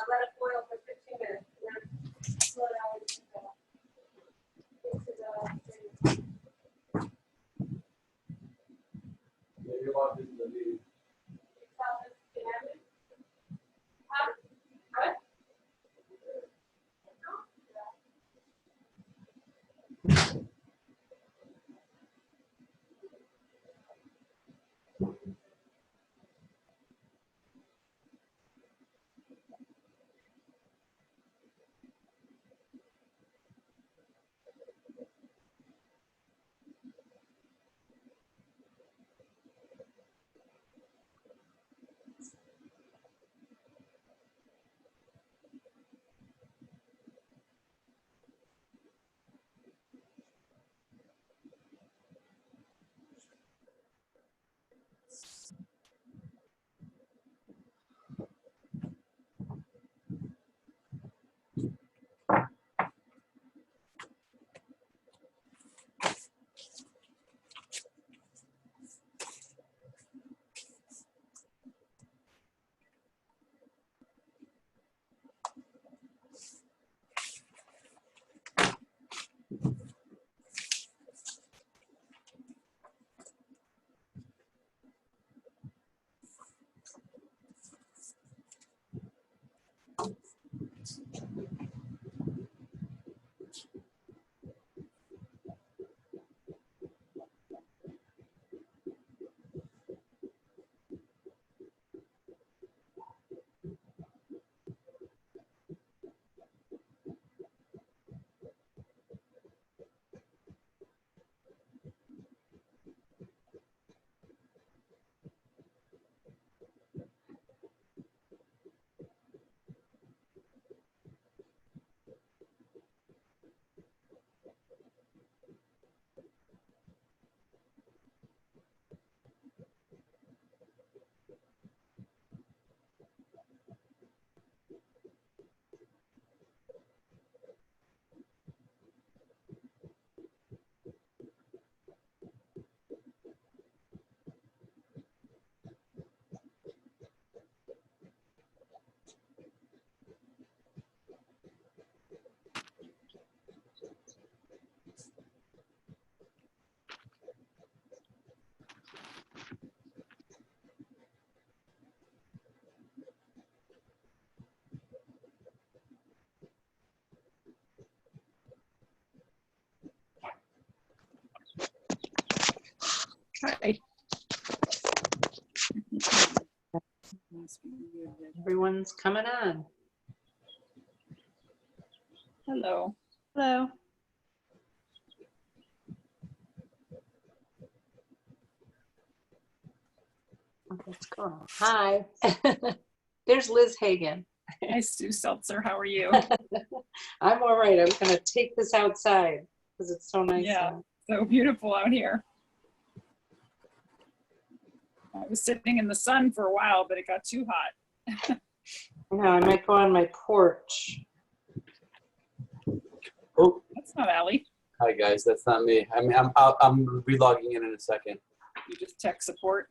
Let it boil for 15 minutes. Then slow down into the Hi. Everyone's coming on. Hello. Hello. Let's go. Hi. There's Liz Hagan. Hi, Sue Seltzer. How are you? I'm all right. I'm going to take this outside because it's so nice. Yeah, out. so beautiful out here. I was sitting in the sun for a while, but it got too hot. No, I might go on my porch. Oh, That's not Allie. hi guys, that's not me. I mean, I'm relogging in a second. You just tech support.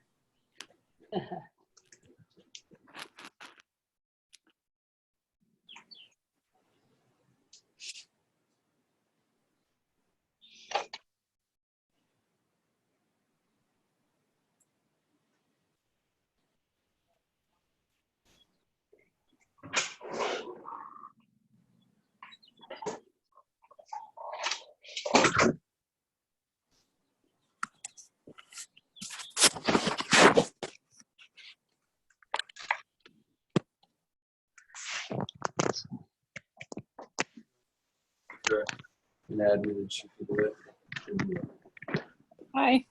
Sure. An admin and she can do it. Hi.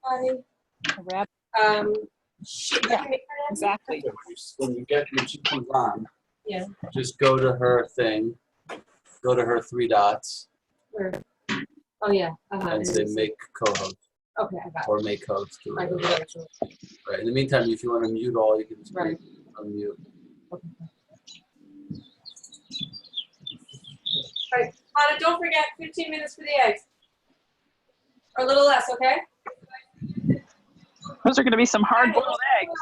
Hi, A rabbit. yeah. Exactly. When she comes on, Yeah. just go to her thing, go to her three dots, Oh, yeah. and say make co-host Okay, I got it. or make host. Or I will whatever. do it, too. Right. In the meantime, if you want to mute all, you can just Right. unmute. Right, Hannah, don't forget 15 minutes for the eggs. Or a little less, okay? Those are going to be some hard-boiled eggs.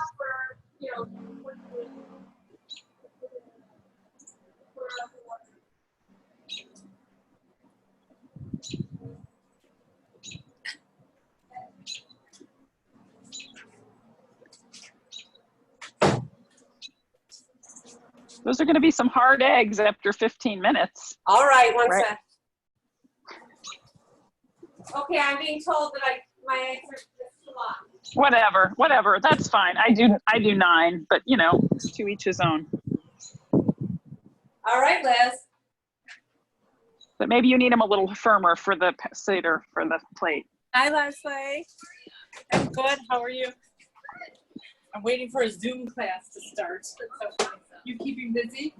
You know, Those are going to be some hard eggs after 15 minutes. all right, one Right. sec. Okay, I'm being told that my eggs are just too long. Whatever. That's fine. I do 9, but you know, to each his own. All right, Liz. But maybe you need them a little firmer for the Seder, for the plate. Hi, Leslie. I'm good. How are you? I'm waiting for a Zoom class to start. You keeping busy?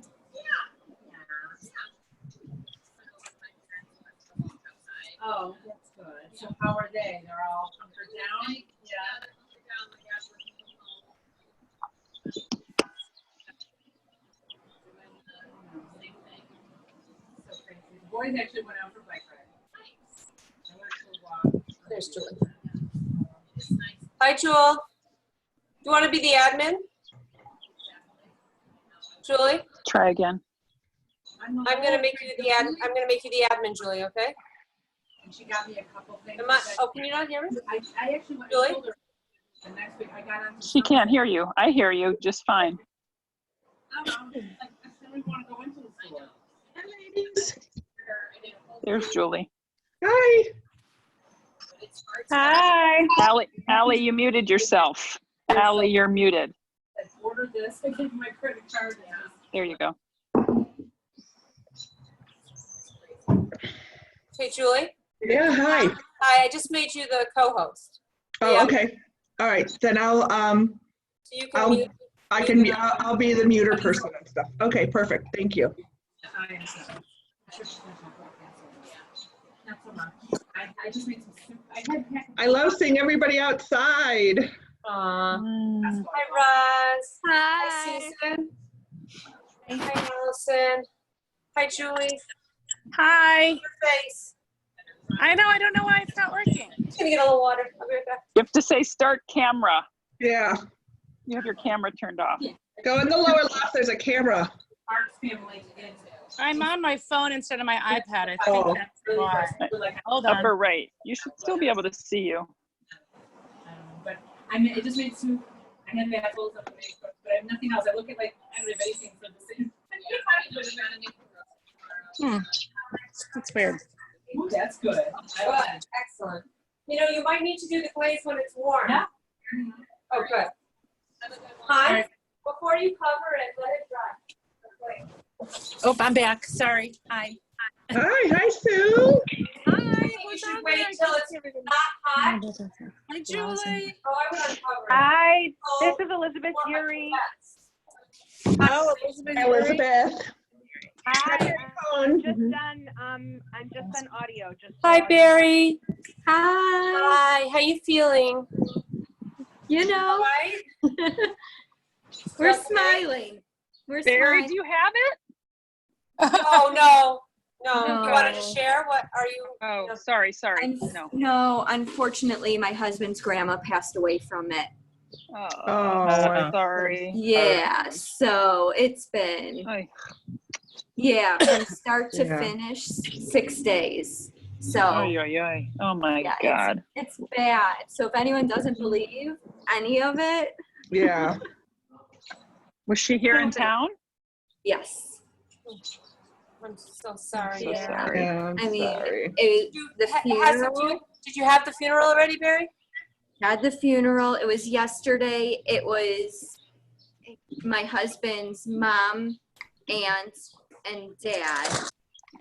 Oh, that's good. So how are they? They're all hunkered down? Yeah. So crazy. The boys actually went out for bike ride. I went for a walk. There's Julie. Hi, Jewel. Do you want to be the admin? Julie? Try again. I'm gonna make you the admin, Julie, okay? And she got me a couple things. Oh, can you not hear me? I actually went Julie? and told her the next week I got on. She can't hear you. I hear you just fine. I don't know. Like, I still want to go into the store. Hi, ladies. There's Julie. Hi. Hi. Allie, you muted yourself. Allie, you're muted. I ordered this. I gave my credit card. There you go. Hey, Julie? Yeah, hi. Hi, I just made you the co-host. Oh, Yeah. okay. All right, then I'll So you can I'll- mute. I'll be the muter person and stuff. Okay, perfect. Thank you. Not so much. I just made some soup. I had I love seeing everybody outside. Aw. Mm. Hi, Roz. Hi, Susan. Hi, Allison. Hi, Julie. Hi. Your face. I know. I don't know why it's not working. I'm just gonna get a little water. I'll be right back. You have to say start camera. Yeah. You have your camera turned off. Go in the lower left, there's a camera. Art's family into. I'm on my phone instead of my iPad. I think Oh. that's Really why. frustrated. Like, Hold on. Upper right. You should still be able to see you. but I mean, it just made soup. I had apples on Facebook, but I have nothing else. I look at like I don't have anything for the same. That's weird. Ooh, that's good. I Good, like that. excellent. You know, you might need to do the glaze when it's warm. Yeah. Oh, good. Hi, before you cover it, let it dry. Okay. Oh, I'm back. Sorry. Hi. Hi Sue. Hi. I think you should wait till it's not hot. Hi, Julie. Oh, I would uncover it. Hi, Oh, this is Elizabeth warm up Yuri. the vents. Oh, Elizabeth. Elizabeth. Hi, Phone. I'm just done audio. Just Hi, so Barry. Hi. Hi, how you feeling? You know, Right? we're Okay. smiling. We're Barry, smiling. do you have it? Oh, no. No. No. You wanted to share? What are you? Oh, sorry. No. No, unfortunately, my husband's grandma passed away from it. Oh, Oh. sorry. Yeah, so it's been, Ay. yeah, from start to Yeah. finish, 6 days. So Ay, ay, ay. Oh my Yeah, God. it's bad. So if anyone doesn't believe any of it, Yeah. Was she here in town? yes. I'm so sorry. So Yeah. sorry. Yeah, I'm I mean, sorry. The funeral. Did you have the funeral already, Barry? Had the funeral. It was yesterday. It was my husband's mom, aunt, and dad.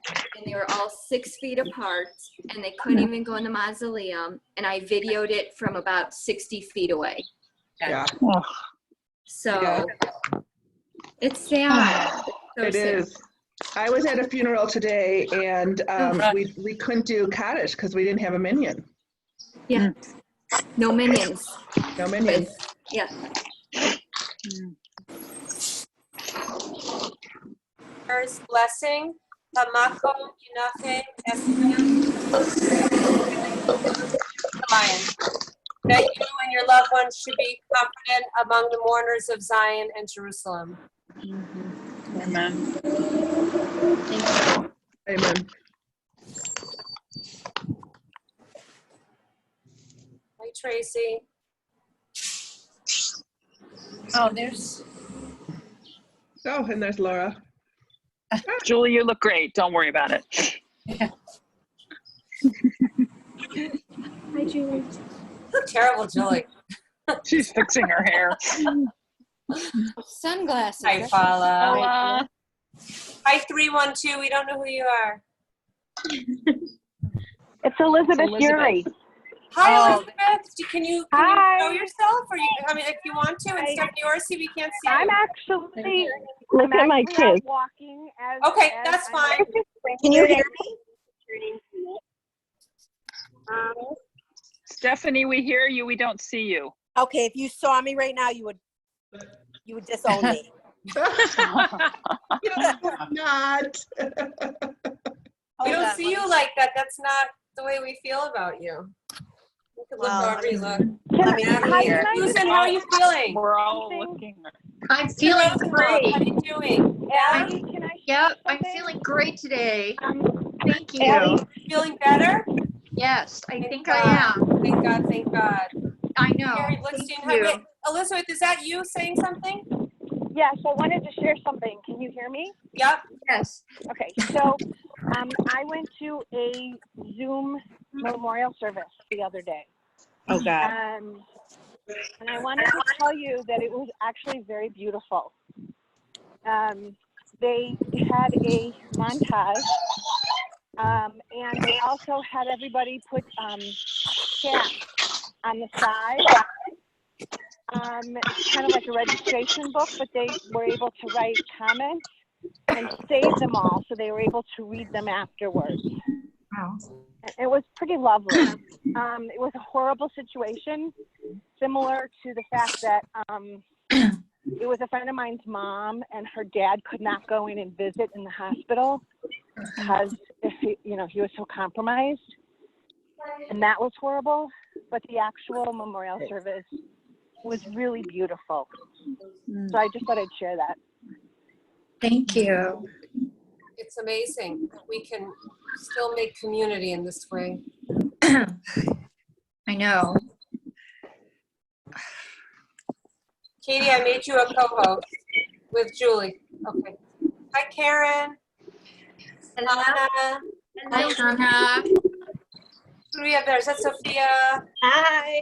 and they were all 6 feet apart, and they couldn't even go in the mausoleum. And I videoed it from about 60 feet away. Yeah, Ugh. So Yeah. it's sad. So it sad. is. I was at a funeral today and we couldn't do cottage because we didn't have a minion. Yeah. No minions. No minion. Yeah. First blessing. Tamako Yunafe Esmea. Lion. That you and your loved ones should be confident among the mourners of Zion and Jerusalem. Amen. Amen. Hi, Tracy. Oh, there's. Oh, and there's Laura. Julie, you look great. Don't worry about it. Hi, Julie. You look terrible, Julie. She's fixing her hair. Sunglasses. Hi, Paula. Hola. Hi, 312. We don't know who you are. It's Elizabeth Elizabeth. Yuri. Hi, Elizabeth. Can you Hi. show yourself? Or I mean, if you want to, and Stephanie Orsi, we can't see I'm you. actually Look at my actually out kids. walking as Okay, as that's I'm- fine. Can you hear me? Stephanie, we hear you. We don't see you. Okay, if you saw me right now, you would disown me. Not. We don't see you like that. That's not the way we feel about you. You could look Well, however you look. Let me Hi, hear. Susan, how are you feeling? We're all looking. I'm feeling How great. are you doing? Abby, can I Yep, share I'm something? feeling great today. Thank you. Abby, Feeling better? Yes, I Thank think God. I am. Thank God, thank God. I know. Gary Thank Blickstein, hi, you. wait, Elizabeth, is that you saying something? yes, I wanted to share something. Can you hear me? Yep. Yes. Okay, so I went to a Zoom memorial service the other day. Oh, God. And I wanted to tell you that it was actually very beautiful. They had a montage, and they also had everybody put chat on the side. It's kind of like a registration book, but they were able to write comments and save them all, so they were able to read them afterwards. Wow. It was pretty lovely. It was a horrible situation, similar to the fact that it was a friend of mine's mom, and her dad could not go in and visit in the hospital because he was so compromised, and that was horrible. But the actual memorial service was really beautiful. So I just thought I'd share that. Thank you. It's amazing. We can still make community in this way. I know. Katie, I made you a co-host with Julie. Okay. Hi, Karen. Anna. Hi, Hannah. Who do we have there? Is that Sophia? Hi.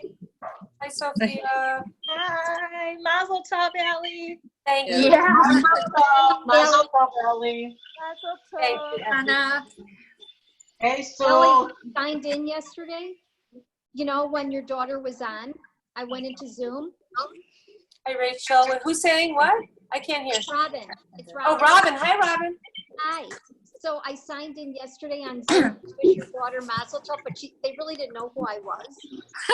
Hi, Sophia. Hi. Mazel tov, Ellie. Thank you. Yeah. Mazel tov, Ellie. Thank you. Hannah. Hey, Ellie signed in yesterday. You know, when your daughter was on, I went into Zoom. Hi, Rachel. Who's saying what? I can't hear. It's Robin. It's Oh, Robin. Robin. Hi, Robin. Hi. So I signed in yesterday on Zoom to wish your daughter Mazel Tov, but they really didn't know who I was.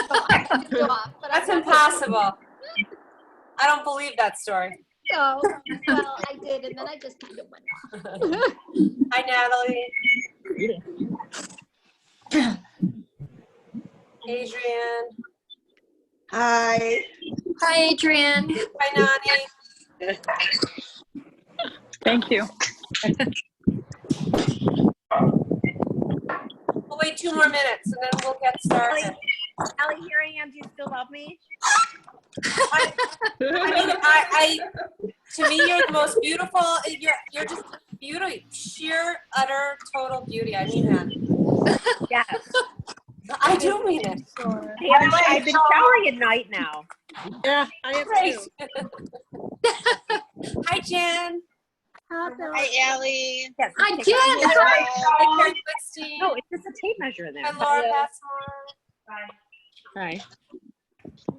So I took it off, but That's I'm not- impossible. I don't believe that story. So, well, I did, and then I just kind of went off. Hi, Natalie. Adrian. Hi. Hi, Adrian. Hi, Nani. Thank you. We'll wait 2 more minutes and then we'll get started. Ellie, here I am. Do you still love me? I mean, to me, you're the most beautiful. You're just beauty, sheer, utter, total beauty. I mean that. Yes. I do mean it. I've been showering at night now. Yeah, I am Great. too. Hi, Jen. Hi, Allie. Yes, I take did. it. Hi, Karen Goodstein. No, it's just a tape measure in there. Hi, Laura Passmore. Hi.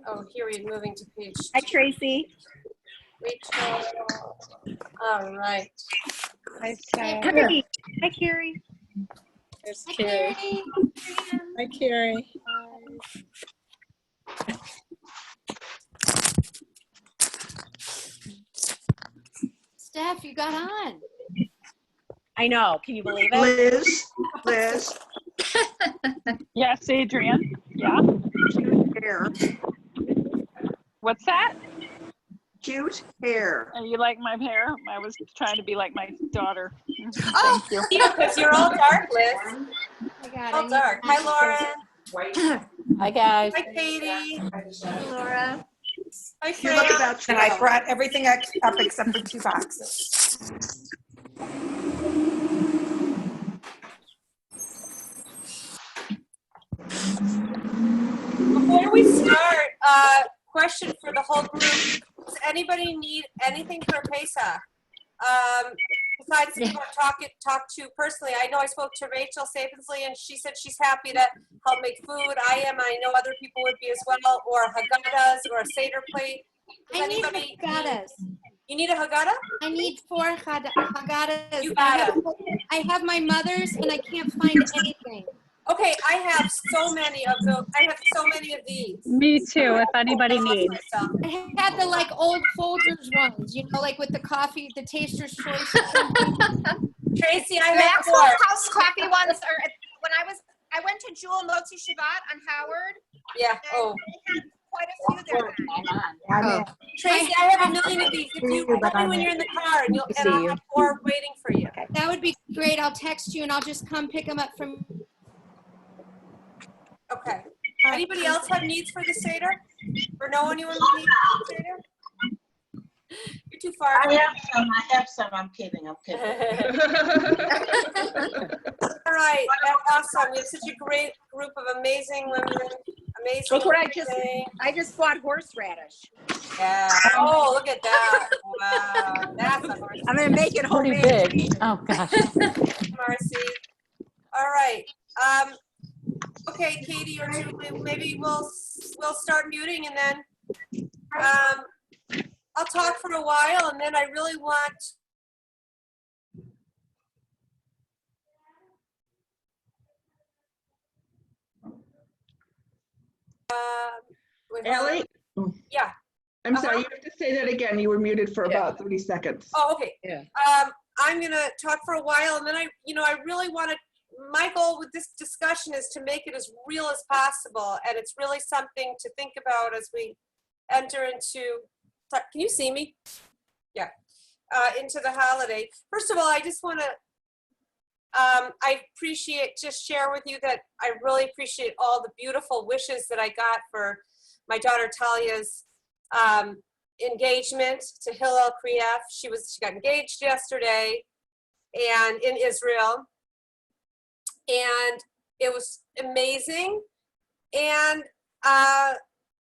Oh, here we're moving to page Hi, Tracy. Rachel. All right. Hi, Hi, Scott. Carrie. Hi, Carrie. There's Hi, Carrie. Carrie. Hi, Carrie. Steph, you got on. I know. Can you believe it? Liz, Yes, Adrian. Yeah. hair, What's that? cute hair. You like my hair? I was trying to be like my daughter. Oh, Thank you. yeah, because you're all dark, Liz. I got All it. dark. Hi, Lauren. Hi, guys. Hi, Katie. Laura. Hi, You Fran. look about And I brought everything up except for 2 boxes. Before we start, question for the whole group. Does anybody need anything for Pesach? Besides people talk to personally. I know I spoke to Rachel Sapensley and she said she's happy to help make food. I know other people would be as well, or Haggadahs or a Seder plate. Does I need anybody Haggadahs. You need a Haggadah? I need 4 Haggadahs. You got it. I have my mother's and I can't find anything. Okay, I have so many of those. I have so many of these. Me too, if anybody needs. I had the like old Folgers ones, you know, like with the coffee, the Taster's Choice. Tracy, I have Maxwell 4. House coffee ones are, when I went to Jewel Motzi Shabbat on Howard. Yeah. and Oh. they had quite a few there. Oh. Tracy, I have a million of these. If you call me when you're in the car, and I'll have 4 waiting for you. That would be great. I'll text you and I'll just come pick them up from. Okay. Anybody else have needs for the Seder? Or know anyone who needs for the Seder? You're too far. I have some. I'm kidding. All right. That's awesome. We have such a great group of amazing women. Amazing. Look what everything. I just bought horseradish. Yeah. Oh, look at that. Wow. That's a horse. I'm gonna make it Pretty homemade. big. Oh, gosh. Marcy. All right. Okay, Katie or Julie, maybe we'll start muting and then I'll talk for a while and then I really want wait, hold on. Ellie? Yeah. I'm sorry, you have to say that again. You were muted for about 30 seconds. Oh, okay. Yeah. I'm gonna talk for a while and then I really want to, my goal with this discussion is to make it as real as possible and it's really something to think about as we enter into, can you see me? Yeah, into the holiday. First of all, I just want to, I appreciate, just share with you that I really appreciate all the beautiful wishes that I got for my daughter Talia's engagement to Hillel Krief. She got engaged yesterday and in Israel. And it was amazing. And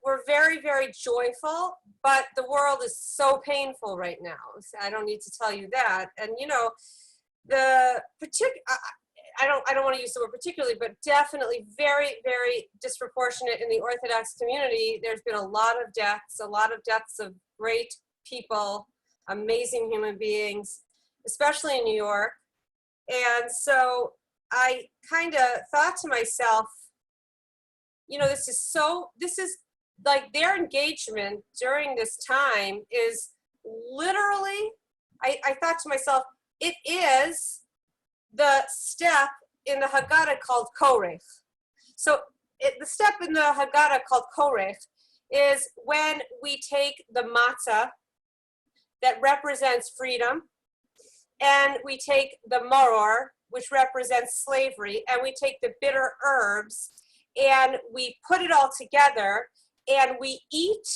we're very, very joyful, but the world is so painful right now. I don't need to tell you that. And the I don't want to use the word particularly, but definitely very, very disproportionate in the Orthodox community. There's been a lot of deaths of great people, amazing human beings, especially in New York. And so I kind of thought to myself, this is like their engagement during this time is literally, I thought to myself, it is the step in the Haggadah called Korech. So the step in the Haggadah called Korech is when we take the matzah that represents freedom, and we take the maror, which represents slavery, and we take the bitter herbs, and we put it all together, and we eat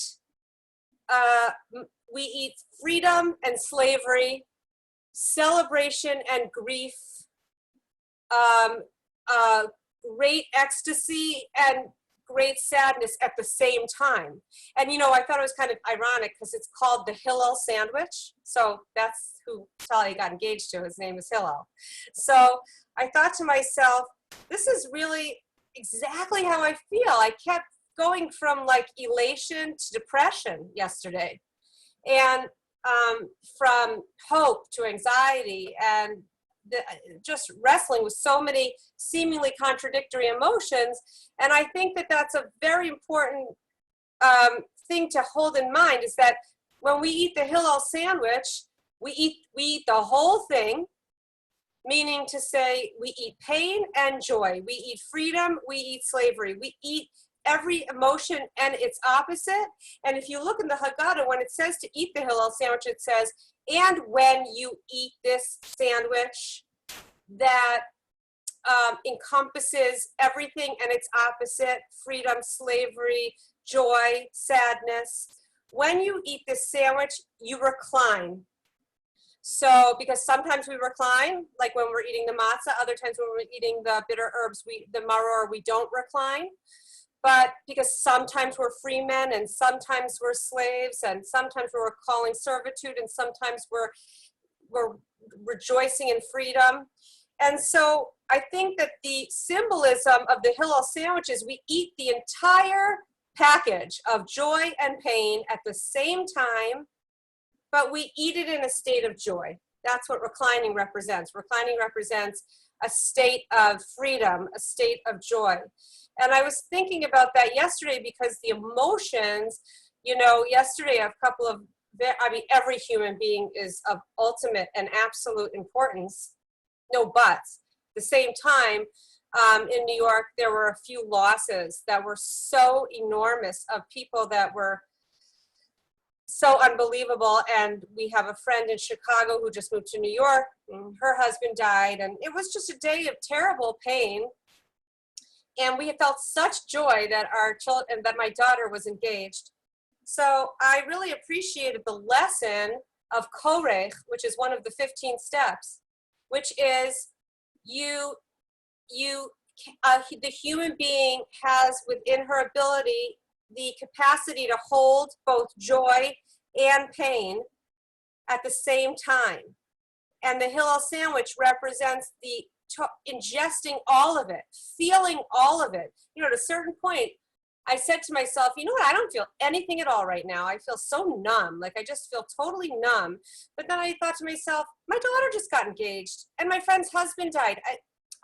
freedom and slavery, celebration and grief, great ecstasy and great sadness at the same time. And you know, I thought it was kind of ironic because it's called the Hillel sandwich. So that's who Talia got engaged to. His name is Hillel. So I thought to myself, this is really exactly how I feel. I kept going from like elation to depression yesterday, and from hope to anxiety, and just wrestling with so many seemingly contradictory emotions. And I think that that's a very important thing to hold in mind, is that when we eat the Hillel sandwich, we eat the whole thing, meaning to say we eat pain and joy, we eat freedom, we eat slavery, we eat every emotion and its opposite. And if you look in the Haggadah, when it says to eat the Hillel sandwich, it says, and when you eat this sandwich, that encompasses everything and its opposite: freedom, slavery, joy, sadness. When you eat this sandwich, you recline. So, because sometimes we recline, like when we're eating the matzah, other times when we're eating the bitter herbs, the maror, we don't recline. But because sometimes we're free men, and sometimes we're slaves, and sometimes we're recalling servitude, and sometimes we're rejoicing in freedom. And so I think that the symbolism of the Hillel sandwich is we eat the entire package of joy and pain at the same time, but we eat it in a state of joy. That's what reclining represents. Reclining represents a state of freedom, a state of joy. And I was thinking about that yesterday because the emotions, you know, yesterday a couple of, I mean, every human being is of ultimate and absolute importance, no buts. At the same time, in New York, there were a few losses that were so enormous, of people that were so unbelievable. And we have a friend in Chicago who just moved to New York, and her husband died, and it was just a day of terrible pain. And we felt such joy that our children, that my daughter was engaged. So I really appreciated the lesson of Korech, which is one of the 15 steps, which is the human being has within her ability the capacity to hold both joy and pain at the same time. And the Hillel sandwich represents the ingesting all of it, feeling all of it. You know, at a certain point, I said to myself, you know what, I don't feel anything at all right now. I feel so numb, like I just feel totally numb. But then I thought to myself, my daughter just got engaged and my friend's husband died.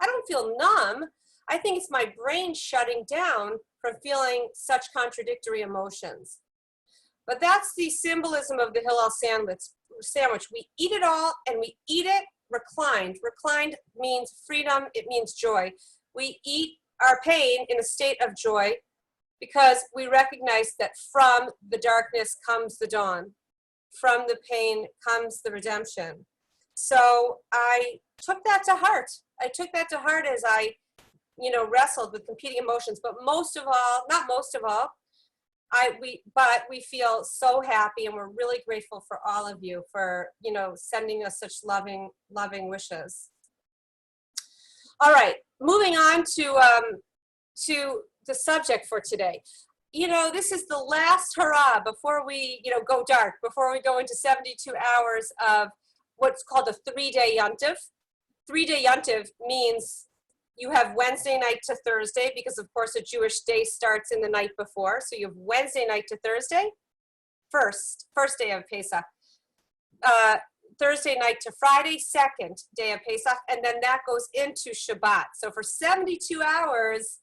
I don't feel numb. I think it's my brain shutting down from feeling such contradictory emotions. But that's the symbolism of the Hillel sandwich. We eat it all, and we eat it reclined. Reclined means freedom, it means joy. We eat our pain in a state of joy because we recognize that from the darkness comes the dawn. From the pain comes the redemption. So I took that to heart. I took that to heart as I, you know, wrestled with competing emotions. But most of all, not most of all, we feel so happy, and we're really grateful for all of you for, you know, sending us such loving wishes. All right, moving on to the subject for today. You know, this is the last hurrah before we, you know, go dark, before we go into 72 hours of what's called a 3-day yontif. 3-day yontif means you have Wednesday night to Thursday, because of course a Jewish day starts in the night before. So you have Wednesday night to Thursday, first day of Pesach. Thursday night to Friday, second day of Pesach, and then that goes into Shabbat. So for 72 hours,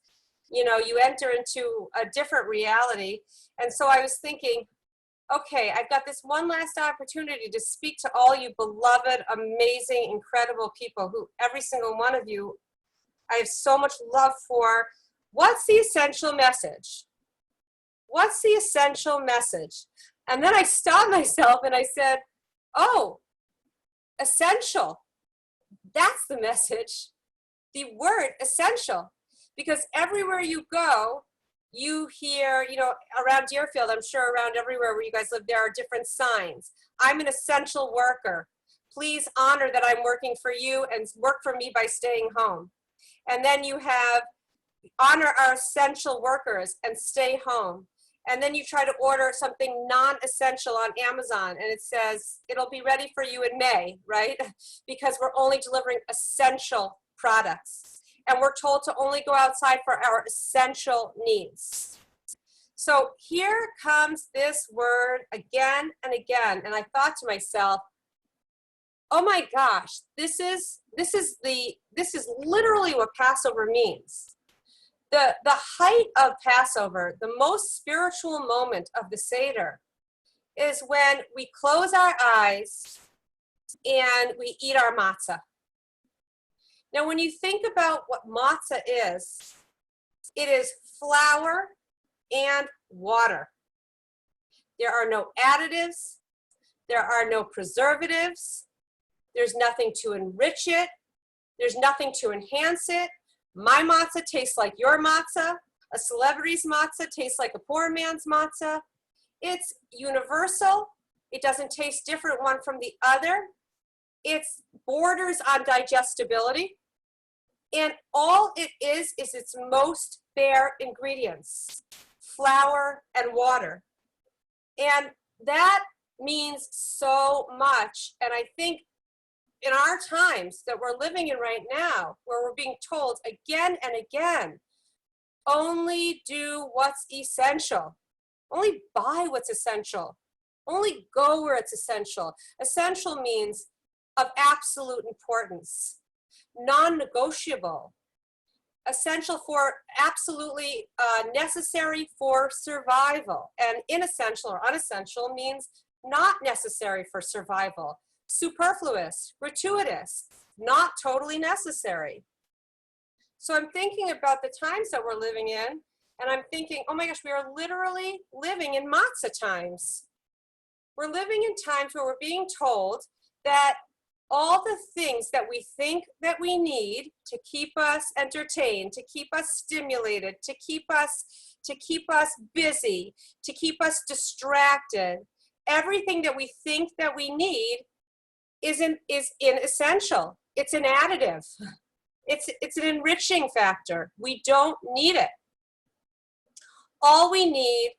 you know, you enter into a different reality. And so I was thinking, okay, I've got this one last opportunity to speak to all you beloved, amazing, incredible people who, every single one of you, I have so much love for. What's the essential message? What's the essential message? And then I stopped myself and I said, oh, essential. That's the message. The word essential. Because everywhere you go, you hear, you know, around Deerfield, I'm sure around everywhere where you guys live, there are different signs. I'm an essential worker. Please honor that I'm working for you and work for me by staying home. And then you have honor our essential workers and stay home. And then you try to order something non-essential on Amazon and it says it'll be ready for you in May, right? Because we're only delivering essential products. And we're told to only go outside for our essential needs. So here comes this word again and again. And I thought to myself, oh my gosh, this is literally what Passover means. The height of Passover, the most spiritual moment of the Seder, is when we close our eyes and we eat our matzah. Now, when you think about what matzah is, it is flour and water. There are no additives. There are no preservatives. There's nothing to enrich it. There's nothing to enhance it. My matzah tastes like your matzah. A celebrity's matzah tastes like a poor man's matzah. It's universal. It doesn't taste different one from the other. It's borders on digestibility. And all it is its most bare ingredients, flour and water. And that means so much. And I think in our times that we're living in right now, where we're being told again and again, only do what's essential. Only buy what's essential. Only go where it's essential. Essential means of absolute importance, non-negotiable, essential for absolutely necessary for survival. And inessential or unessential means not necessary for survival. Superfluous, gratuitous, not totally necessary. So I'm thinking about the times that we're living in, and I'm thinking, oh my gosh, we are literally living in matzah times. We're living in times where we're being told that all the things that we think that we need to keep us entertained, to keep us stimulated, to keep us busy, to keep us distracted, everything that we think that we need is inessential. It's an additive. It's an enriching factor. We don't need it. All we need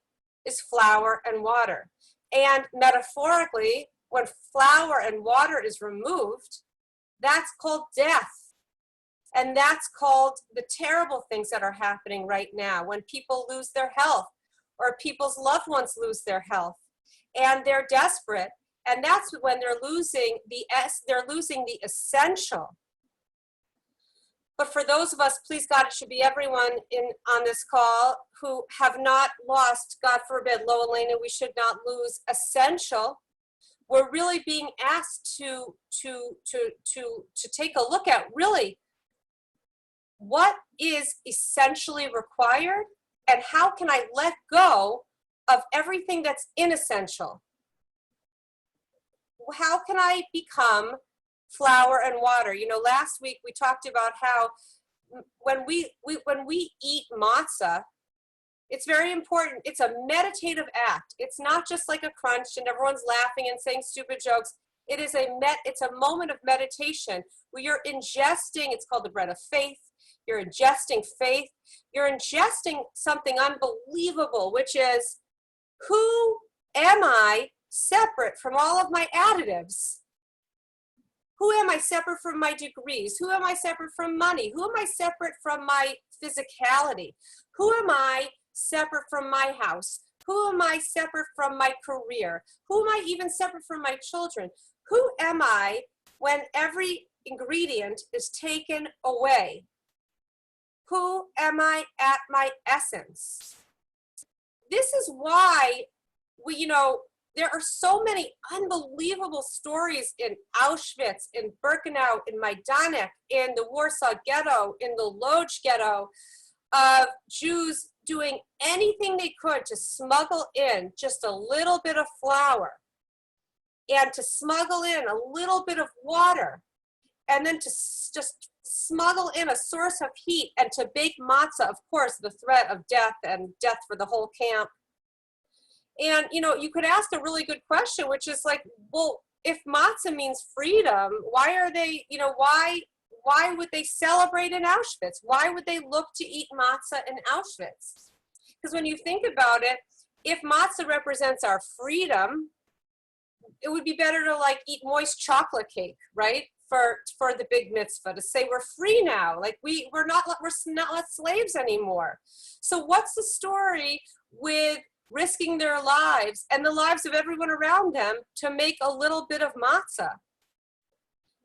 is flour and water. And metaphorically, when flour and water is removed, that's called death. And that's called the terrible things that are happening right now when people lose their health or people's loved ones lose their health and they're desperate. And that's when they're losing the essential. But for those of us, please God, it should be everyone on this call who have not lost, God forbid, Lo Elena, we should not lose essential. We're really being asked to take a look at really what is essentially required and how can I let go of everything that's inessential. How can I become flour and water? You know, last week we talked about how when we eat matzah, it's very important. It's a meditative act. It's not just like a crunch and everyone's laughing and saying stupid jokes. It's a moment of meditation where you're ingesting, it's called the bread of faith. You're ingesting faith. You're ingesting something unbelievable, which is, who am I separate from all of my additives? Who am I separate from my degrees? Who am I separate from money? Who am I separate from my physicality? Who am I separate from my house? Who am I separate from my career? Who am I even separate from my children? Who am I when every ingredient is taken away? Who am I at my essence? This is why there are so many unbelievable stories in Auschwitz, in Birkenau, in Majdanek, in the Warsaw Ghetto, in the Lodz Ghetto, of Jews doing anything they could to smuggle in just a little bit of flour and to smuggle in a little bit of water and then to just smuggle in a source of heat and to bake matzah, of course, the threat of death and death for the whole camp. And, you could ask a really good question, which is like, well, if matzah means freedom, why are they, why would they celebrate in Auschwitz? Why would they look to eat matzah in Auschwitz? Because when you think about it, if matzah represents our freedom, it would be better to like eat moist chocolate cake, right? For the big mitzvah, to say we're free now, like we're not slaves anymore. So what's the story with risking their lives and the lives of everyone around them to make a little bit of matzah?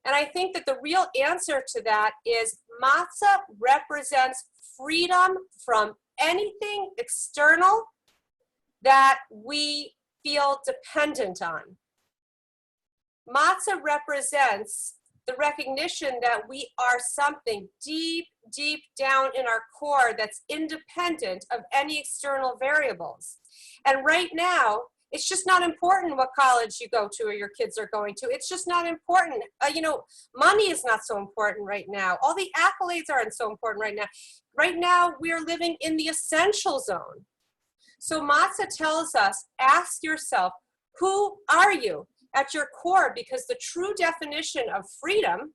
And I think that the real answer to that is matzah represents freedom from anything external that we feel dependent on. Matzah represents the recognition that we are something deep, deep down in our core that's independent of any external variables. And right now, it's just not important what college you go to or your kids are going to. It's just not important. You know, money is not so important right now. All the accolades aren't so important right now. Right now, we are living in the essential zone. So matzah tells us, ask yourself, who are you at your core? Because the true definition of freedom,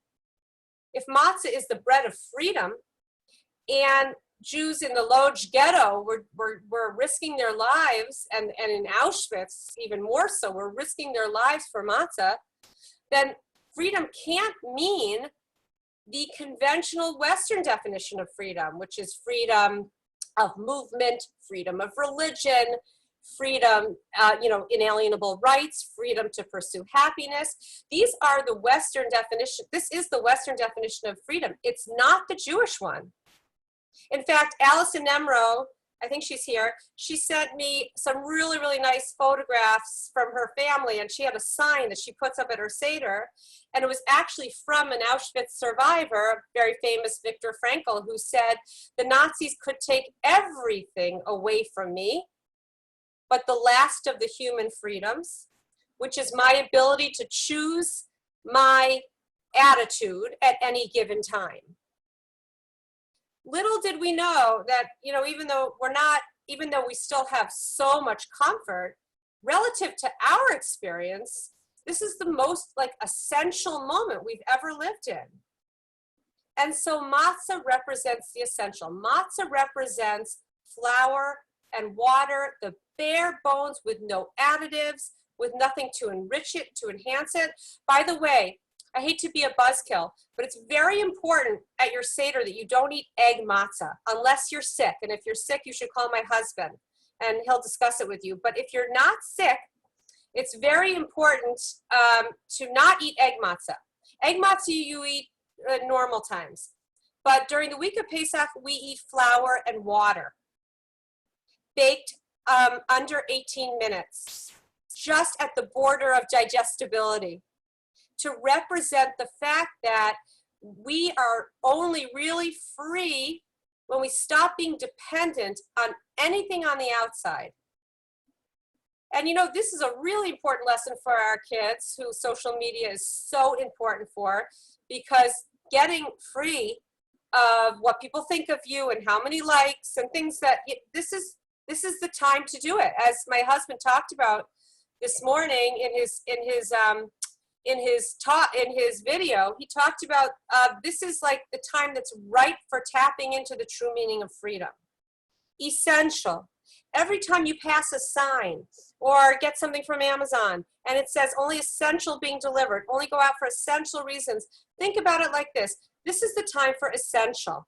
if matzah is the bread of freedom, and Jews in the Lodz ghetto were risking their lives, and in Auschwitz even more so, were risking their lives for matzah, then freedom can't mean the conventional Western definition of freedom, which is freedom of movement, freedom of religion, freedom, inalienable rights, freedom to pursue happiness. These are the Western definition. This is the Western definition of freedom. It's not the Jewish one. In fact, Alison Nemro, I think she's here, she sent me some really, really nice photographs from her family, and she had a sign that she puts up at her Seder, and it was actually from an Auschwitz survivor, very famous Viktor Frankl, who said, the Nazis could take everything away from me, but the last of the human freedoms, which is my ability to choose my attitude at any given time. Little did we know that, even though we still have so much comfort, relative to our experience, this is the most essential moment we've ever lived in. And so matzah represents the essential. Matzah represents flour and water, the bare bones with no additives, with nothing to enrich it, to enhance it. By the way, I hate to be a buzzkill, but it's very important at your Seder that you don't eat egg matzah unless you're sick. And if you're sick, you should call my husband and he'll discuss it with you. But if you're not sick, it's very important to not eat egg matzah. Egg matzah you eat at normal times. But during the week of Pesach, we eat flour and water, baked under 18 minutes, just at the border of digestibility, to represent the fact that we are only really free when we stop being dependent on anything on the outside. And this is a really important lesson for our kids, who social media is so important for, because getting free of what people think of you and how many likes and things that, this is the time to do it. As my husband talked about this morning in his video, he talked about this is like the time that's right for tapping into the true meaning of freedom. Essential. Every time you pass a sign or get something from Amazon and it says only essential being delivered, only go out for essential reasons, think about it like this. This is the time for essential.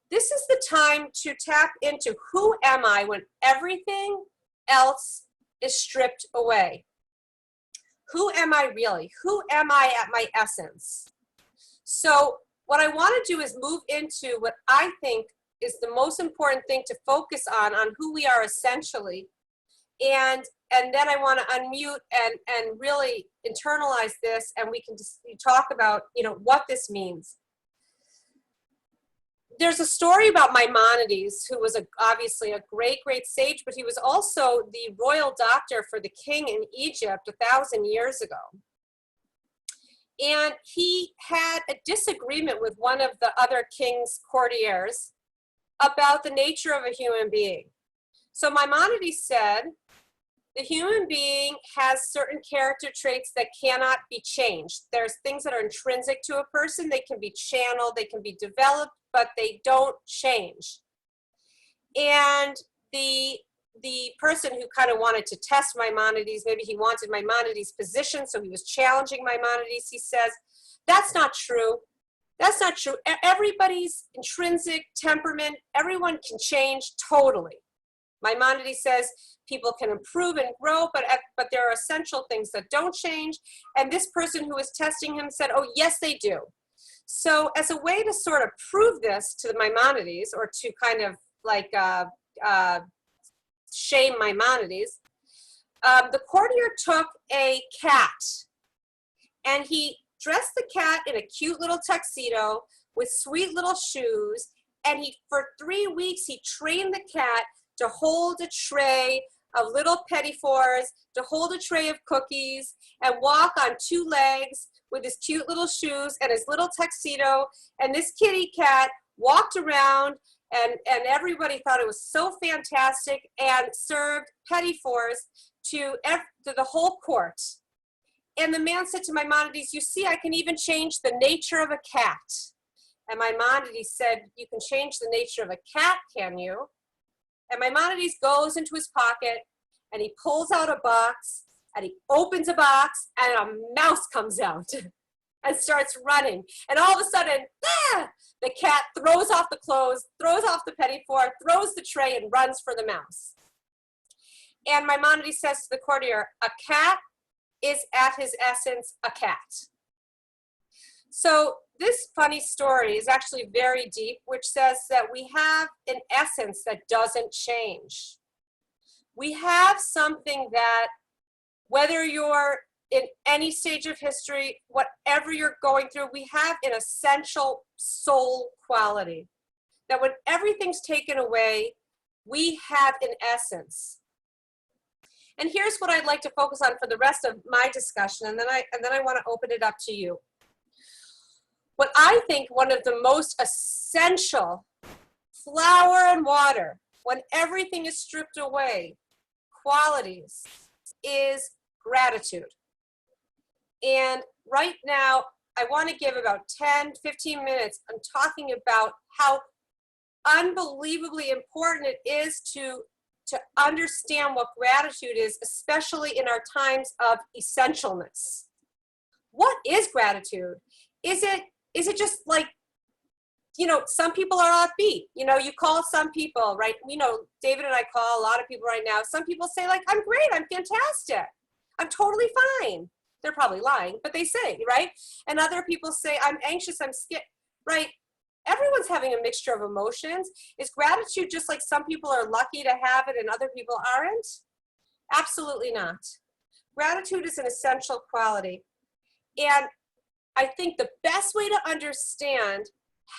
This is the time to tap into who am I when everything else is stripped away. Who am I really? Who am I at my essence? So what I want to do is move into what I think is the most important thing to focus on who we are essentially. And then I want to unmute and really internalize this, and we can just talk about, what this means. There's a story about Maimonides, who was obviously a great, great sage, but he was also the royal doctor for the king in Egypt 1,000 years ago. And he had a disagreement with one of the other king's courtiers about the nature of a human being. So Maimonides said, The human being has certain character traits that cannot be changed. There's things that are intrinsic to a person. They can be channeled, they can be developed, but they don't change. And the person who kind of wanted to test Maimonides, maybe he wanted Maimonides' position, so he was challenging Maimonides. He says, that's not true. That's not true. Everybody's intrinsic temperament, everyone can change totally. Maimonides says people can improve and grow, but there are essential things that don't change. And this person who was testing him said, oh, yes, they do. So as a way to sort of prove this to the Maimonides, or to kind of like shame Maimonides, the courtier took a cat and he dressed the cat in a cute little tuxedo with sweet little shoes, and for 3 weeks he trained the cat to hold a tray of little petit fours, to hold a tray of cookies, and walk on 2 legs with his cute little shoes and his little tuxedo. And this kitty cat walked around, and everybody thought it was so fantastic, and served petit fours to the whole court. And the man said to Maimonides, you see, I can even change the nature of a cat. And Maimonides said, you can change the nature of a cat, can you? And Maimonides goes into his pocket and he pulls out a box and he opens a box and a mouse comes out and starts running. And all of a sudden, the cat throws off the clothes, throws off the petit four, throws the tray and runs for the mouse. And Maimonides says to the courtier, a cat is at his essence a cat. So this funny story is actually very deep, which says that we have an essence that doesn't change. We have something that, whether you're in any stage of history, whatever you're going through, we have an essential soul quality. That when everything's taken away, we have an essence. And here's what I'd like to focus on for the rest of my discussion, and then I want to open it up to you. What I think one of the most essential, flour and water, when everything is stripped away, qualities, is gratitude. And right now, I want to give about 10, 15 minutes on talking about how unbelievably important it is to understand what gratitude is, especially in our times of essentialness. What is gratitude? Is it just like, you know, some people are upbeat. You know, you call some people, right? You know, David and I call a lot of people right now. Some people say like, I'm great, I'm fantastic, I'm totally fine. They're probably lying, but they say, right? And other people say, I'm anxious, I'm scared, right? Everyone's having a mixture of emotions. Is gratitude just like some people are lucky to have it and other people aren't? Absolutely not. Gratitude is an essential quality. And I think the best way to understand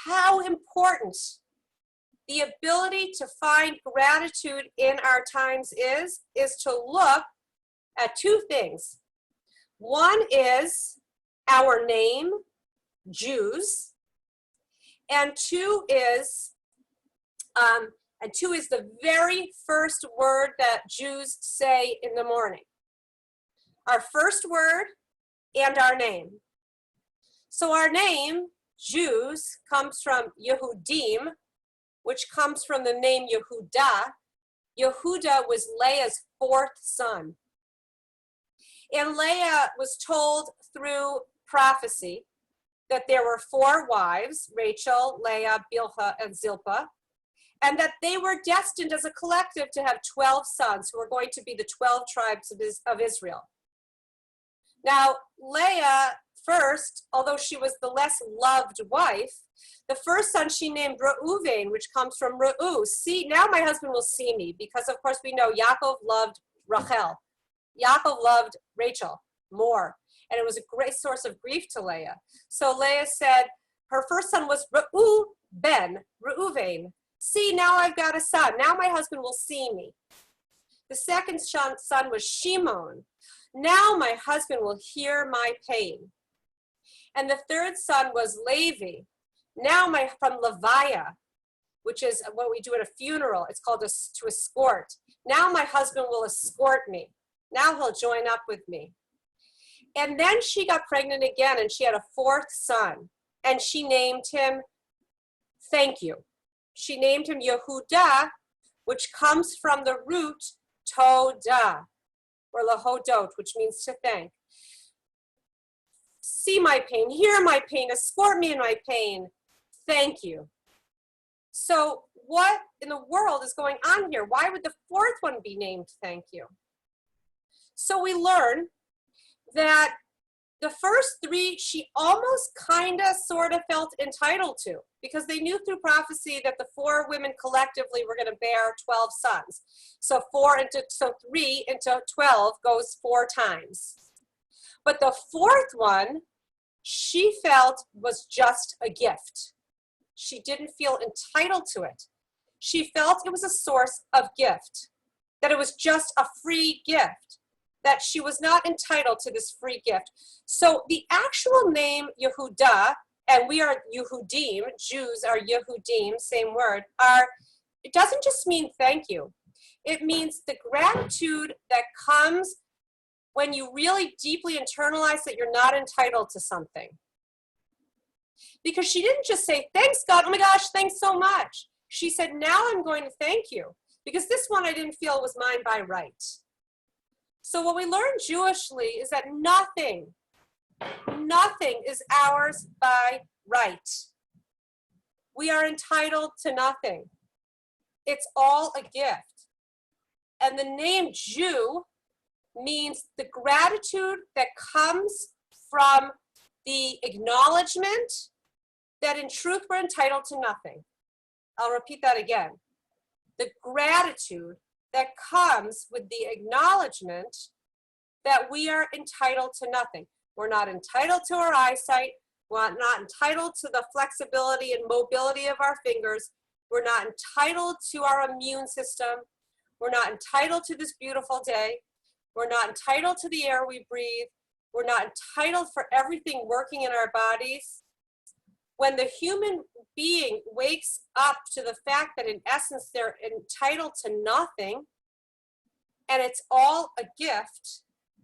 how important the ability to find gratitude in our times is to look at 2 things. One is our name, Jews, and 2 is the very first word that Jews say in the morning. Our first word and our name. So our name, Jews, comes from Yehudim, which comes from the name Yehuda. Yehuda was Leah's 4th son. And Leah was told through prophecy that there were 4 wives, Rachel, Leah, Bilhah, and Zilpah, and that they were destined as a collective to have 12 sons who were going to be the 12 tribes of Israel. Now, Leah first, although she was the less loved wife, the first son she named Reuven, which comes from Reu. See, now my husband will see me, because of course we know Yaakov loved Rachel. Yaakov loved Rachel more, and it was a great source of grief to Leah. So Leah said her first son was Reuven. See, now I've got a son. Now my husband will see me. The second son was Shimon. Now my husband will hear my pain. And the third son was Levi. Now from Leviah, which is what we do at a funeral. It's called to escort. Now my husband will escort me. Now he'll join up with me. And then she got pregnant again, and she had a fourth son, and she named him Thank You. She named him Yehuda, which comes from the root Toda, or Lahodot, which means to thank. See my pain, hear my pain, escort me in my pain. Thank you. So what in the world is going on here? Why would the fourth one be named Thank You? So we learn that the first three, she almost kind of sort of felt entitled to, because they knew through prophecy that the four women collectively were going to bear 12 sons. So 3 into 12 goes 4 times. But the fourth one, she felt was just a gift. She didn't feel entitled to it. She felt it was a source of gift, that it was just a free gift, that she was not entitled to this free gift. So the actual name Yehuda, and we are Yehudim, Jews are Yehudim, same word, it doesn't just mean thank you. It means the gratitude that comes when you really deeply internalize that you're not entitled to something. Because she didn't just say, thanks God, oh my gosh, thanks so much. She said, now I'm going to thank you, because this one I didn't feel was mine by right. So what we learn Jewishly is that nothing is ours by right. We are entitled to nothing. It's all a gift. And the name Jew means the gratitude that comes from the acknowledgement that in truth we're entitled to nothing. I'll repeat that again. The gratitude that comes with the acknowledgement that we are entitled to nothing. We're not entitled to our eyesight. We're not entitled to the flexibility and mobility of our fingers. We're not entitled to our immune system. We're not entitled to this beautiful day. We're not entitled to the air we breathe. We're not entitled for everything working in our bodies. When the human being wakes up to the fact that in essence they're entitled to nothing, and it's all a gift,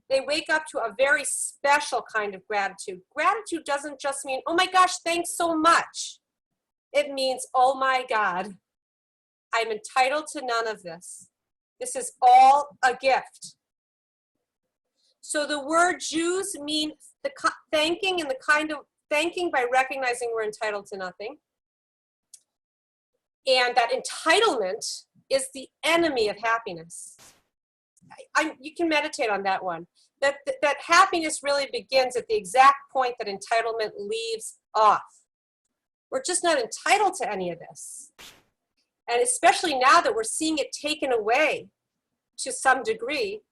they wake up to a very special kind of gratitude. Gratitude doesn't just mean, oh my gosh, thanks so much. It means, oh my God, I'm entitled to none of this. This is all a gift. So the word Jews mean the thanking, and the kind of thanking by recognizing we're entitled to nothing. And that entitlement is the enemy of happiness. You can meditate on that one. That happiness really begins at the exact point that entitlement leaves off. We're just not entitled to any of this. And especially now that we're seeing it taken away to some degree,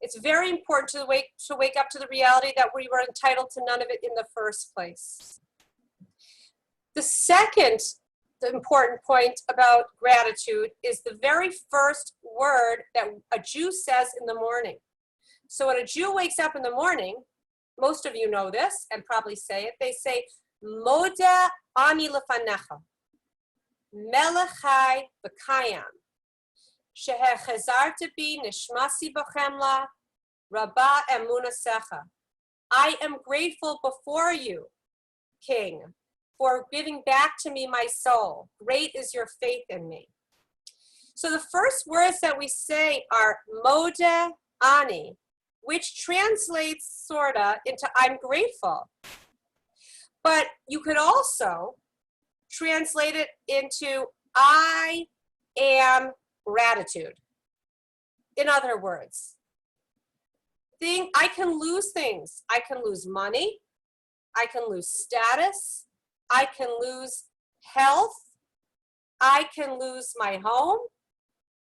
it's very important to wake up to the reality that we were entitled to none of it in the first place. The second important point about gratitude is the very first word that a Jew says in the morning. So when a Jew wakes up in the morning, most of you know this and probably say it, they say, Moda ani lefanecha, melech chai v'kayam, sheher chazarta bi nishmasi b'chemla, rabba emunasecha. I am grateful before you, King, for giving back to me my soul. Great is your faith in me. So the first words that we say are Moda ani, which translates sorta into I'm grateful. But you could also translate it into I am gratitude. In other words, I can lose things. I can lose money. I can lose status. I can lose health. I can lose my home.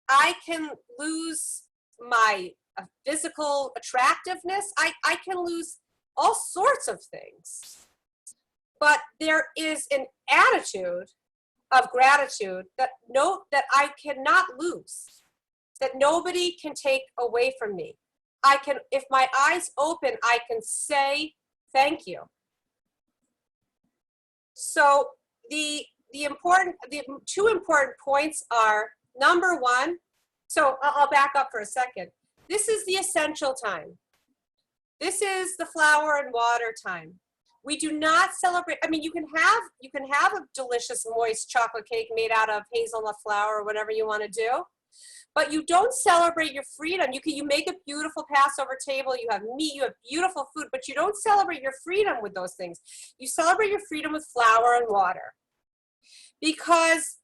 I can lose my physical attractiveness. I can lose all sorts of things. But there is an attitude of gratitude that I cannot lose, that nobody can take away from me. I can, if my eyes open, I can say thank you. So the two important points are, number one, so I'll back up for a second. This is the essential time. This is the flour and water time. We do not celebrate. I mean, you can have a delicious moist chocolate cake made out of hazelnut flour or whatever you want to do, but you don't celebrate your freedom. You make a beautiful Passover table, you have meat, you have beautiful food, but you don't celebrate your freedom with those things. You celebrate your freedom with flour and water. Because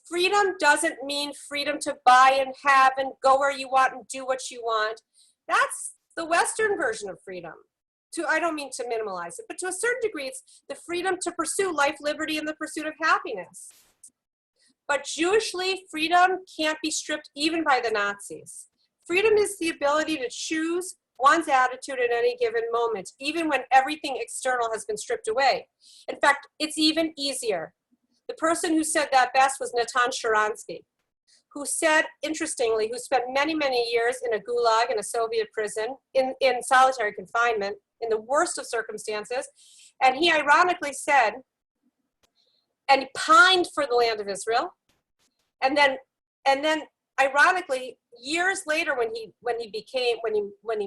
freedom doesn't mean freedom to buy and have and go where you want and do what you want. That's the Western version of freedom. I don't mean to minimalize it, but to a certain degree, it's the freedom to pursue life, liberty, and the pursuit of happiness. But Jewishly, freedom can't be stripped even by the Nazis. Freedom is the ability to choose one's attitude at any given moment, even when everything external has been stripped away. In fact, it's even easier. The person who said that best was Natan Sharansky, who said, interestingly, who spent many, many years in a gulag, in a Soviet prison, in solitary confinement, in the worst of circumstances. And he ironically said, and he pined for the land of Israel. And then ironically, years later, when he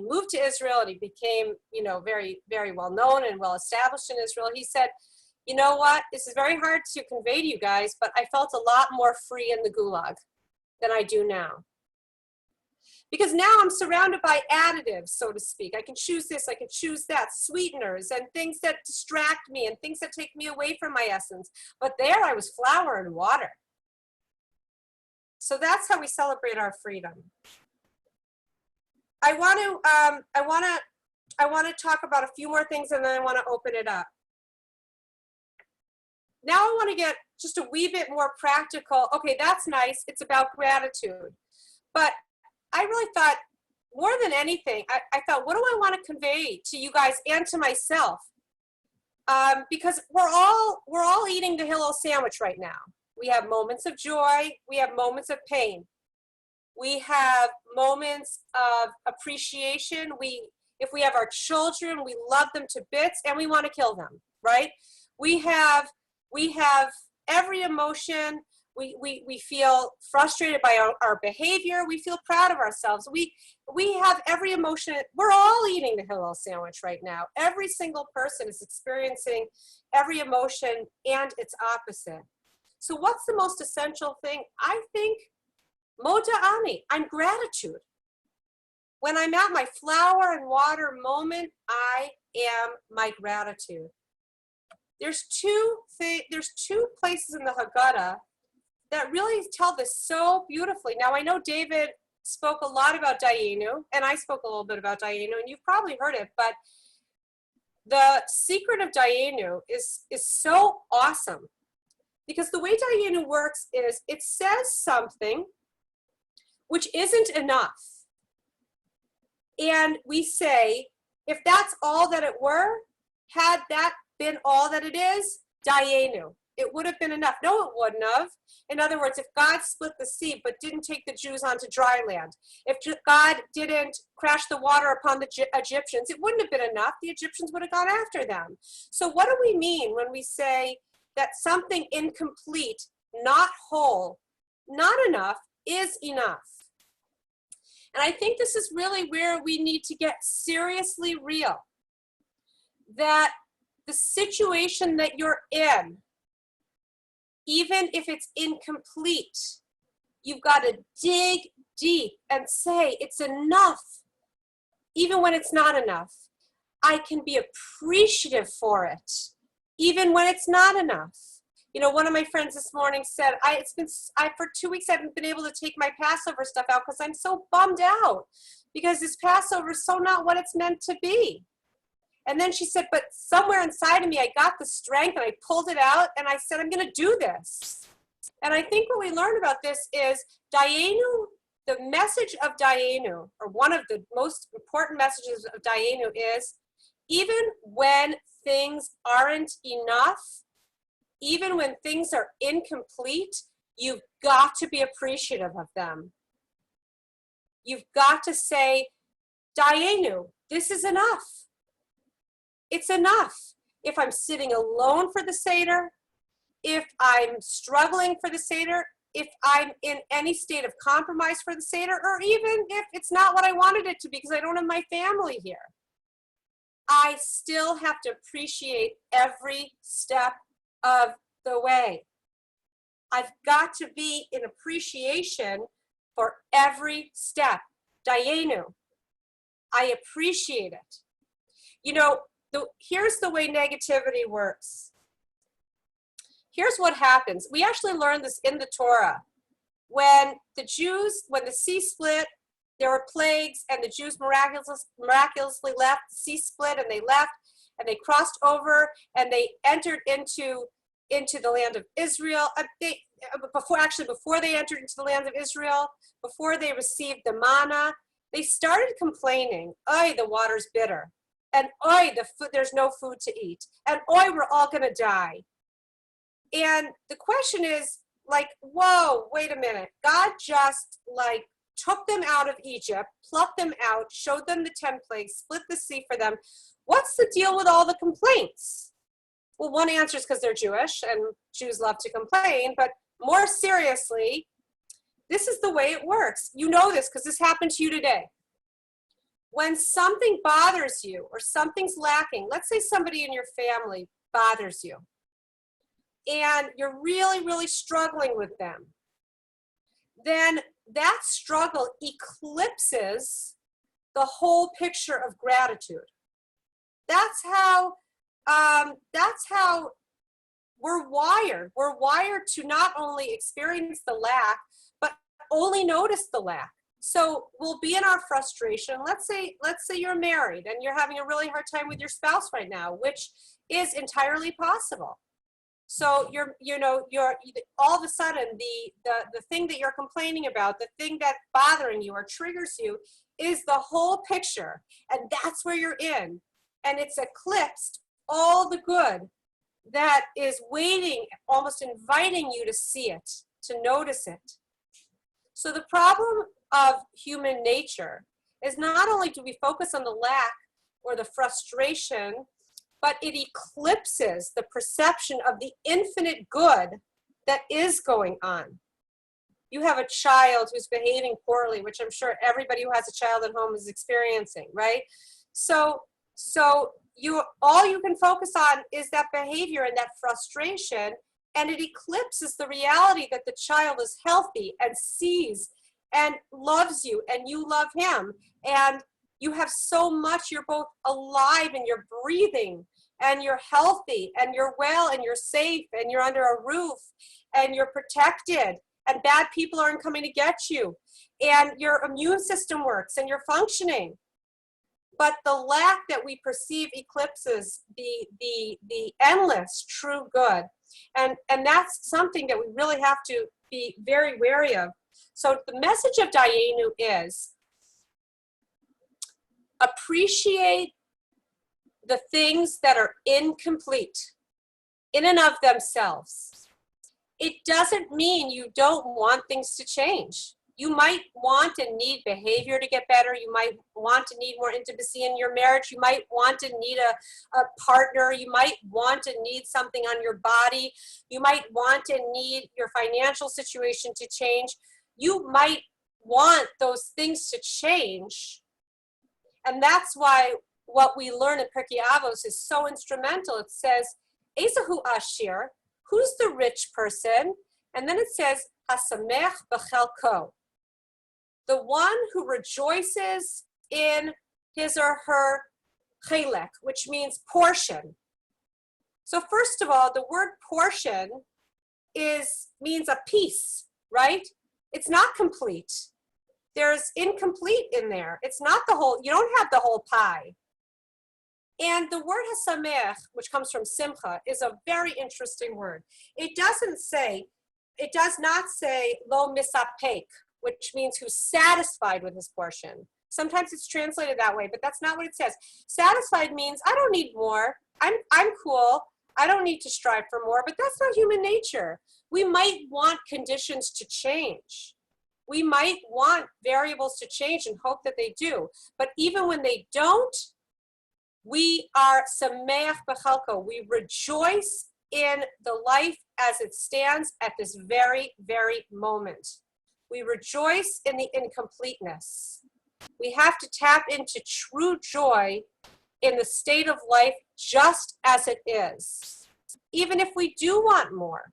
moved to Israel and he became, very, very well known and well established in Israel, he said, you know what, this is very hard to convey to you guys, but I felt a lot more free in the gulag than I do now. Because now I'm surrounded by additives, so to speak. I can choose this, I can choose that, sweeteners and things that distract me and things that take me away from my essence. But there I was flour and water. So that's how we celebrate our freedom. I want to talk about a few more things and then I want to open it up. Now I want to get just a wee bit more practical. Okay, that's nice. It's about gratitude. But I really thought, more than anything, I thought, what do I want to convey to you guys and to myself? Because we're all eating the Hillel sandwich right now. We have moments of joy. We have moments of pain. We have moments of appreciation. If we have our children, we love them to bits and we want to kill them, right? We have every emotion. We feel frustrated by our behavior. We feel proud of ourselves. We have every emotion. We're all eating the Hillel sandwich right now. Every single person is experiencing every emotion and its opposite. So what's the most essential thing? I think Moda Ani, I'm gratitude. When I'm at my flour and water moment, I am my gratitude. There's two places in the Haggadah that really tell this so beautifully. Now, I know David spoke a lot about Dayenu, and I spoke a little bit about Dayenu, and you've probably heard it, but the secret of Dayenu is so awesome. Because the way Dayenu works is it says something which isn't enough. And we say, if that's all that it were, had that been all that it is, Dayenu. It would have been enough. No, it wouldn't have. In other words, if God split the sea but didn't take the Jews onto dry land, if God didn't crash the water upon the Egyptians, it wouldn't have been enough. The Egyptians would have gone after them. So what do we mean when we say that something incomplete, not whole, not enough, is enough? And I think this is really where we need to get seriously real. That the situation that you're in, even if it's incomplete, you've got to dig deep and say, it's enough, even when it's not enough. I can be appreciative for it, even when it's not enough. You know, one of my friends this morning said, for 2 weeks, I haven't been able to take my Passover stuff out because I'm so bummed out because this Passover is so not what it's meant to be. And then she said, but somewhere inside of me, I got the strength and I pulled it out and I said, I'm going to do this. And I think what we learned about this is Dayenu, the message of Dayenu, or one of the most important messages of Dayenu is, even when things aren't enough, even when things are incomplete, you've got to be appreciative of them. You've got to say, Dayenu, this is enough. It's enough. If I'm sitting alone for the Seder, if I'm struggling for the Seder, if I'm in any state of compromise for the Seder, or even if it's not what I wanted it to be because I don't have my family here, I still have to appreciate every step of the way. I've got to be in appreciation for every step. Dayenu. I appreciate it. You know, here's the way negativity works. Here's what happens. We actually learned this in the Torah. When the sea split, there were plagues, and the Jews miraculously left. The sea split, and they left, and they crossed over, and they entered into the land of Israel. Before they entered into the land of Israel, before they received the manna, they started complaining, "Oy, the water's bitter," and "Oy, there's no food to eat," and "Oy, we're all gonna die." And the question is, like, whoa, wait a minute. God just took them out of Egypt, plucked them out, showed them the 10 plagues, split the sea for them. What's the deal with all the complaints? Well, one answer is because they're Jewish, and Jews love to complain, but more seriously, this is the way it works. You know this because this happened to you today. When something bothers you or something's lacking, let's say somebody in your family bothers you, and you're really, really struggling with them, then that struggle eclipses the whole picture of gratitude. That's how we're wired. We're wired to not only experience the lack, but only notice the lack. So we'll be in our frustration. Let's say you're married and you're having a really hard time with your spouse right now, which is entirely possible. So you're all of a sudden the thing that you're complaining about, the thing that's bothering you or triggers you, is the whole picture, and that's where you're in, and it's eclipsed all the good that is waiting, almost inviting you to see it, to notice it. So the problem of human nature is not only do we focus on the lack or the frustration, but it eclipses the perception of the infinite good that is going on. You have a child who's behaving poorly, which I'm sure everybody who has a child at home is experiencing, right? So all you can focus on is that behavior and that frustration, and it eclipses the reality that the child is healthy and sees and loves you, and you love him, and you have so much. You're both alive and you're breathing and you're healthy and you're well and you're safe and you're under a roof and you're protected and bad people aren't coming to get you and your immune system works and you're functioning. But the lack that we perceive eclipses the endless true good. And that's something that we really have to be very wary of. So the message of Dayenu is appreciate the things that are incomplete in and of themselves. It doesn't mean you don't want things to change. You might want and need behavior to get better. You might want to need more intimacy in your marriage. You might want to need a partner. You might want to need something on your body. You might want to need your financial situation to change. You might want those things to change. And that's why what we learn in Pirkei Avos is so instrumental. It says, Ezehu Ashir, who's the rich person? And then it says, Hasamech b'chelko, the one who rejoices in his or her chelek, which means portion. So first of all, the word portion means a piece, right? It's not complete. There's incomplete in there. It's not the whole, you don't have the whole pie. And the word hasamech, which comes from simcha, is a very interesting word. It does not say lo misapek, which means who's satisfied with his portion. Sometimes it's translated that way, but that's not what it says. Satisfied means I don't need more. I'm cool. I don't need to strive for more, but that's not human nature. We might want conditions to change. We might want variables to change and hope that they do. But even when they don't, we are sameach b'chalko. We rejoice in the life as it stands at this very, very moment. We rejoice in the incompleteness. We have to tap into true joy in the state of life just as it is. Even if we do want more,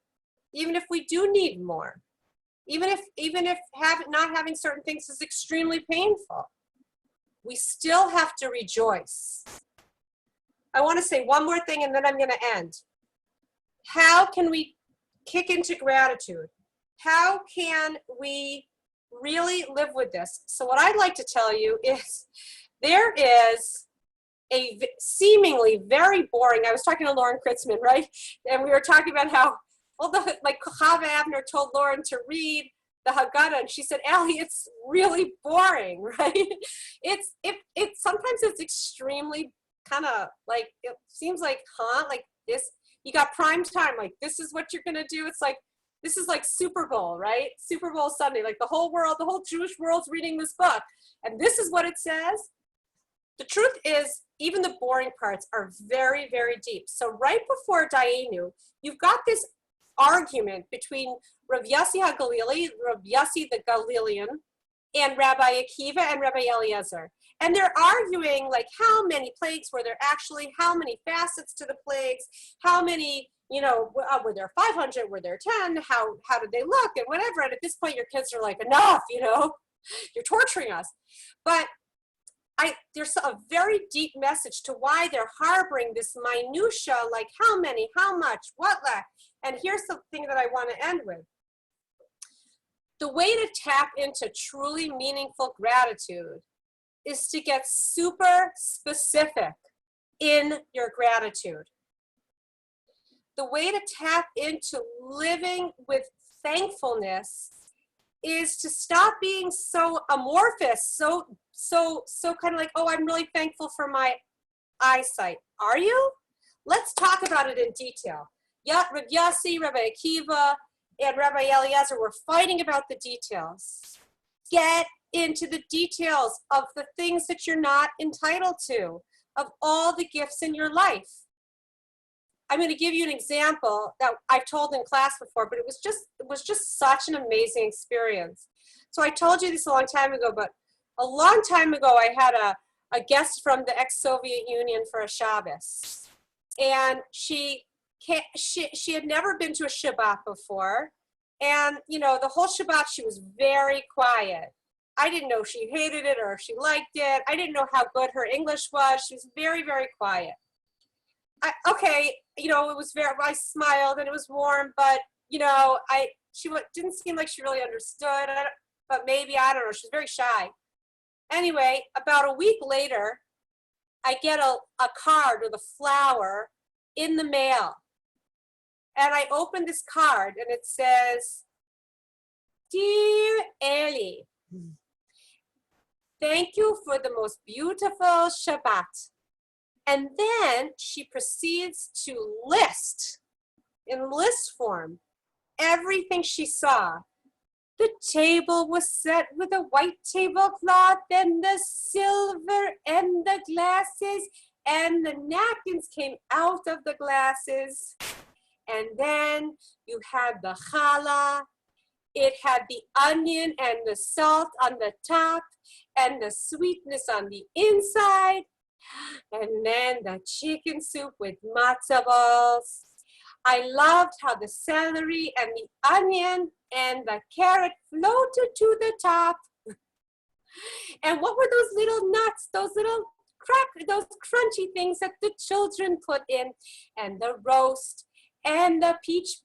even if we do need more, even if not having certain things is extremely painful, we still have to rejoice. I want to say one more thing and then I'm going to end. How can we kick into gratitude? How can we really live with this? So what I'd like to tell you is there is a seemingly very boring, I was talking to Lauren Kritzman, right? And we were talking about how, well, like Chava Abner told Lauren to read the Haggadah, and she said, Allie, it's really boring, right? It's sometimes it's extremely kind of like, it seems like, like this, you got prime time, like this is what you're gonna do. It's like, this is like Super Bowl, right? Super Bowl Sunday, like the whole world, the whole Jewish world's reading this book. And this is what it says. The truth is, even the boring parts are very, very deep. So right before Dayenu, you've got this argument between Rav Yossi HaGalili, Rav Yossi the Galilean, and Rabbi Akiva and Rabbi Eliezer. And they're arguing like how many plagues were there actually, how many facets to the plagues, how many, you know, were there 500, were there 10, how did they look and whatever. And at this point your kids are like, enough, you know, you're torturing us. But there's a very deep message to why they're harboring this minutia, like how many, how much, what lack. And here's the thing that I want to end with. The way to tap into truly meaningful gratitude is to get super specific in your gratitude. The way to tap into living with thankfulness is to stop being so amorphous, so kind of like, oh, I'm really thankful for my eyesight. Are you? Let's talk about it in detail. Rav Yossi, Rabbi Akiva, and Rabbi Eliezer were fighting about the details. Get into the details of the things that you're not entitled to, of all the gifts in your life. I'm going to give you an example that I've told in class before, but it was just such an amazing experience. So I told you this a long time ago, but a long time ago I had a guest from the ex-Soviet Union for a Shabbos, and she had never been to a Shabbat before, and you know, the whole Shabbat she was very quiet. I didn't know if she hated it or if she liked it. I didn't know how good her English was. She was very, very quiet. Okay, you know, it was I smiled and it was warm, but you know, she didn't seem like she really understood, but maybe, I don't know, she was very shy. Anyway, about a week later, I get a card with a flower in the mail. And I open this card and it says, Dear Ellie, thank you for the most beautiful Shabbat. And then she proceeds to list, in list form, everything she saw. The table was set with a white tablecloth and the silver and the glasses, and the napkins came out of the glasses. And then you had the challah. It had the onion and the salt on the top and the sweetness on the inside. And then the chicken soup with matzah balls. I loved how the celery and the onion and the carrot floated to the top. And what were those little nuts, those crunchy things that the children put in? And the roast and the peach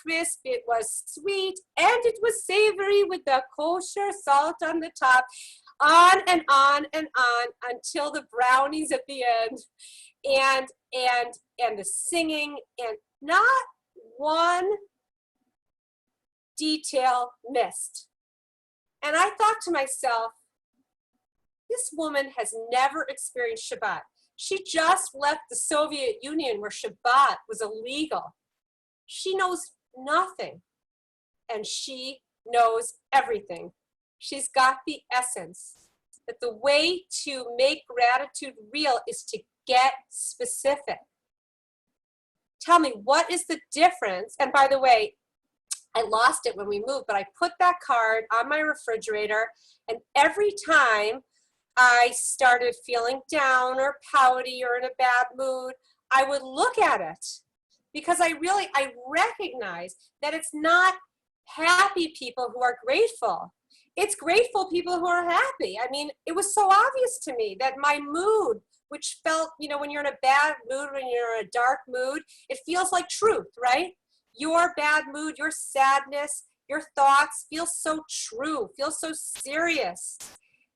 crisp. It was sweet and it was savory with the kosher salt on the top. On and on and on until the brownies at the end, and the singing, and not one detail missed. And I thought to myself, this woman has never experienced Shabbat. She just left the Soviet Union where Shabbat was illegal. She knows nothing, and she knows everything. She's got the essence. That the way to make gratitude real is to get specific. tell me, what is the difference? And by the way, I lost it when we moved, but I put that card on my refrigerator, and every time I started feeling down or pouty or in a bad mood, I would look at it, because I recognize that it's not happy people who are grateful. It's grateful people who are happy. I mean, it was so obvious to me that my mood, which felt, you know, when you're in a bad mood, when you're in a dark mood, it feels like truth, right? Your bad mood, your sadness, your thoughts feel so true, feel so serious.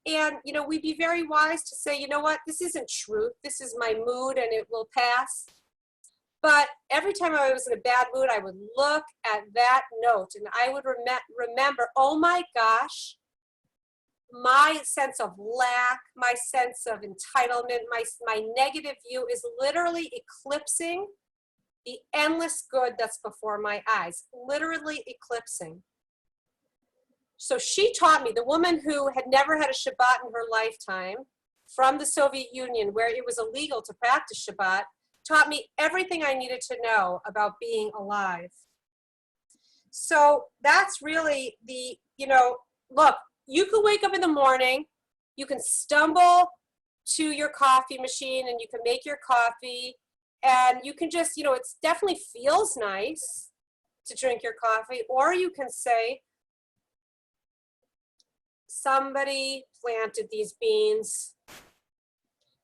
And, you know, we'd be very wise to say, you know what, this isn't truth. This is my mood and it will pass. But every time I was in a bad mood, I would look at that note and I would remember, oh my gosh, my sense of lack, my sense of entitlement, my negative view is literally eclipsing the endless good that's before my eyes, literally eclipsing. So she taught me, the woman who had never had a Shabbat in her lifetime from the Soviet Union, where it was illegal to practice Shabbat, taught me everything I needed to know about being alive. So that's really the, you know, look, you can wake up in the morning, you can stumble to your coffee machine and you can make your coffee, and you can just, you know, it definitely feels nice to drink your coffee, or you can say, somebody planted these beans,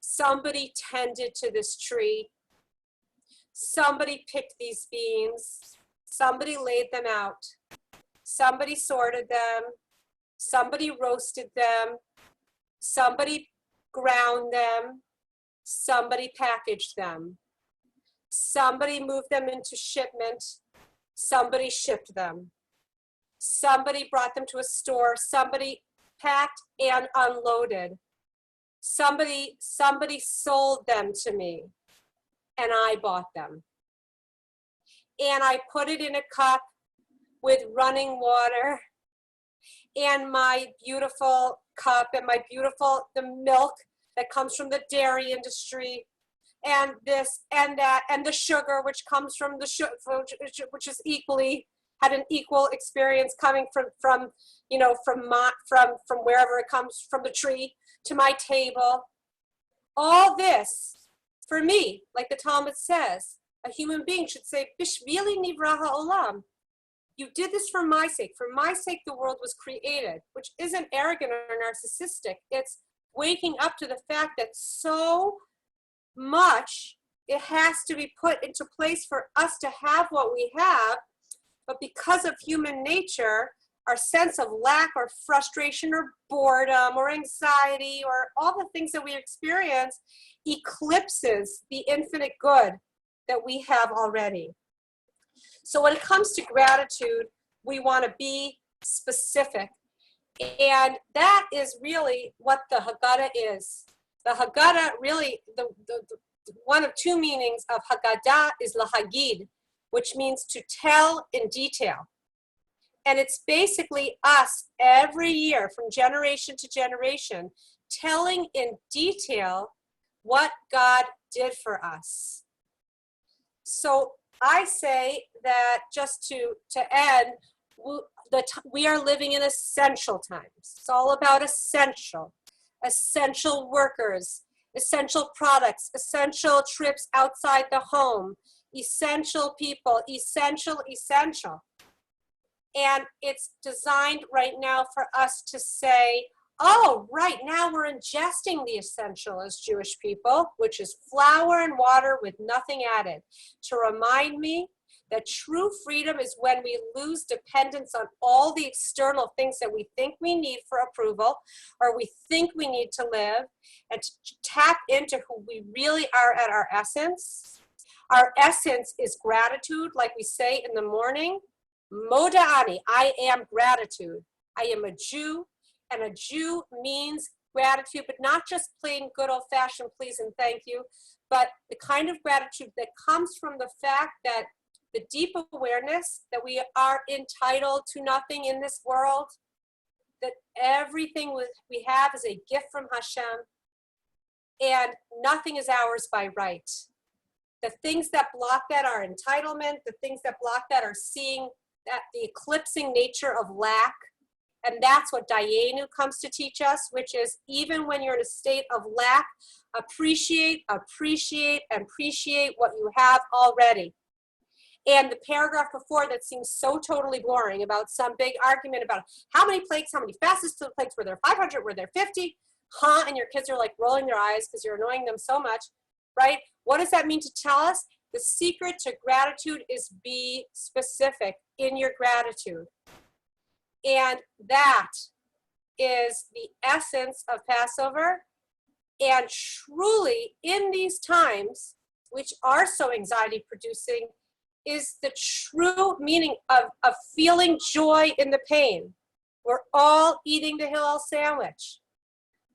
somebody tended to this tree, somebody picked these beans, somebody laid them out, somebody sorted them, somebody roasted them, somebody ground them, somebody packaged them, somebody moved them into shipment, somebody shipped them, somebody brought them to a store, somebody packed and unloaded, somebody sold them to me, and I bought them. And I put it in a cup with running water and my beautiful cup and my beautiful, the milk that comes from the dairy industry, and this and that, and the sugar which comes from the sugar, which is equally, had an equal experience coming from you know, from wherever it comes from the tree to my table. All this, for me, like the Talmud says, a human being should say, Bishvili nivra ha'olam. You did this for my sake. For my sake, the world was created, which isn't arrogant or narcissistic. It's waking up to the fact that so much, it has to be put into place for us to have what we have. But because of human nature, our sense of lack or frustration or boredom or anxiety or all the things that we experience eclipses the infinite good that we have already. So when it comes to gratitude, we want to be specific. And that is really what the Haggadah is. The Haggadah really, the one of two meanings of Haggadah is lahagid, which means to tell in detail. And it's basically us every year from generation to generation telling in detail what God did for us. So I say that just to end, we are living in essential times. It's all about essential workers, essential products, essential trips outside the home, essential people, essential. And it's designed right now for us to say, oh, right now we're ingesting the essential as Jewish people, which is flour and water with nothing added, to remind me that true freedom is when we lose dependence on all the external things that we think we need for approval or we think we need to live, and to tap into who we really are at our essence. Our essence is gratitude, like we say in the morning. Moda'ani, I am gratitude. I am a Jew, and a Jew means gratitude, but not just plain good old-fashioned please and thank you, but the kind of gratitude that comes from the fact that the deep awareness that we are entitled to nothing in this world, that everything we have is a gift from Hashem, and nothing is ours by right. The things that block that are entitlement. The things that block that are seeing that the eclipsing nature of lack. And that's what Dayenu comes to teach us, which is even when you're in a state of lack, appreciate, appreciate, and appreciate what you have already. And the paragraph before that seems so totally boring about some big argument about how many plagues, how many fastest to the plagues, were there 500, were there 50? Huh? And your kids are like rolling their eyes because you're annoying them so much, right? What does that mean to tell us? The secret to gratitude is be specific in your gratitude. And that is the essence of Passover. And truly, in these times, which are so anxiety producing, is the true meaning of feeling joy in the pain. We're all eating the Hillel sandwich.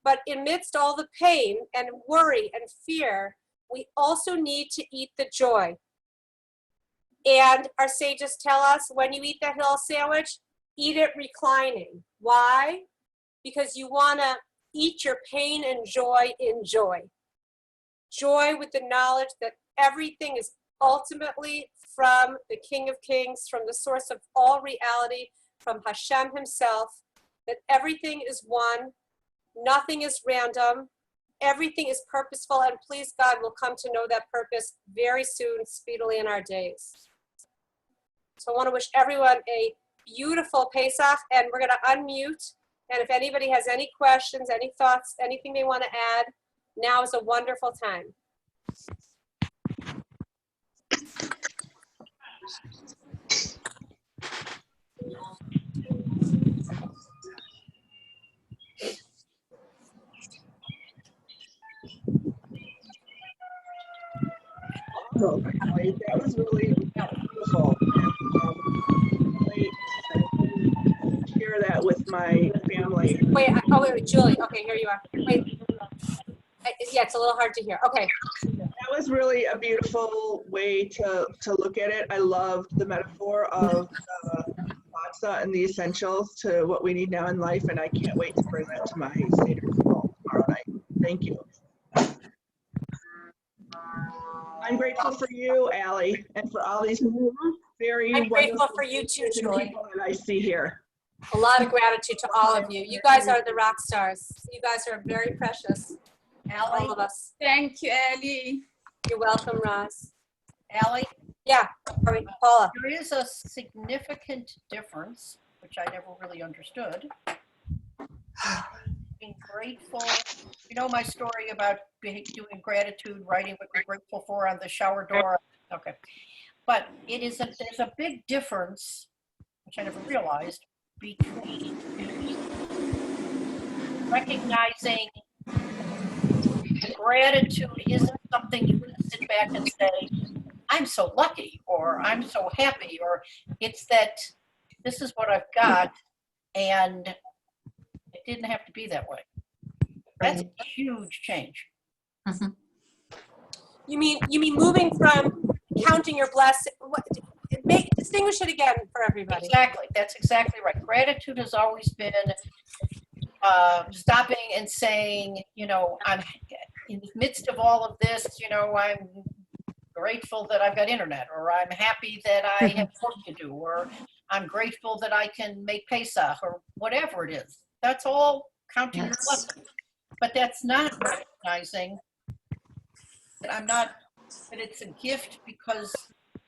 But amidst all the pain and worry and fear, we also need to eat the joy. And our sages tell us when you eat that Hillel sandwich, eat it reclining. Why? Because you want to eat your pain and joy in joy. Joy with the knowledge that everything is ultimately from the King of Kings, from the source of all reality, from Hashem himself, that everything is one, nothing is random, everything is purposeful, and please God, we'll come to know that purpose very soon, speedily in our days. So I want to wish everyone a beautiful Pesach, and we're going to unmute, and if anybody has any questions, any thoughts, anything they want to add, now is a wonderful time. Oh, that was really beautiful. Share that with my family. Wait, Julie. Okay, here you are. Wait. Yeah, it's a little hard to hear. Okay. That was really a beautiful way to look at it. I loved the metaphor of matzah and the essentials to what we need now in life, and I can't wait to bring that to my Seder tomorrow night. Thank you. I'm grateful for you, Allie, and for all these very I'm grateful wonderful for you too, Julie. people that I see here. A lot of gratitude to all of you. You guys are the rock stars. You guys are very precious. All of us. Thank you, Ellie. You're welcome, Roz. Allie? Yeah, Paula. There is a significant difference, which I never really understood. Being grateful. You know my story about doing gratitude, writing what you're grateful for on the shower door. Okay. But there's a big difference, which I never realized, between recognizing gratitude isn't something you can sit back and say, I'm so lucky, or I'm so happy, or it's that this is what I've got, and it didn't have to be that way. That's a huge change. Mm-hmm. You mean moving from counting your blessings? Distinguish it again for everybody. Exactly. That's exactly right. Gratitude has always been stopping and saying, I'm in the midst of all of this, I'm grateful that I've got internet, or I'm happy that I have work to do, or I'm grateful that I can make Pesach, or whatever it is. That's all counting your blessings. But that's not recognizing that that it's a gift because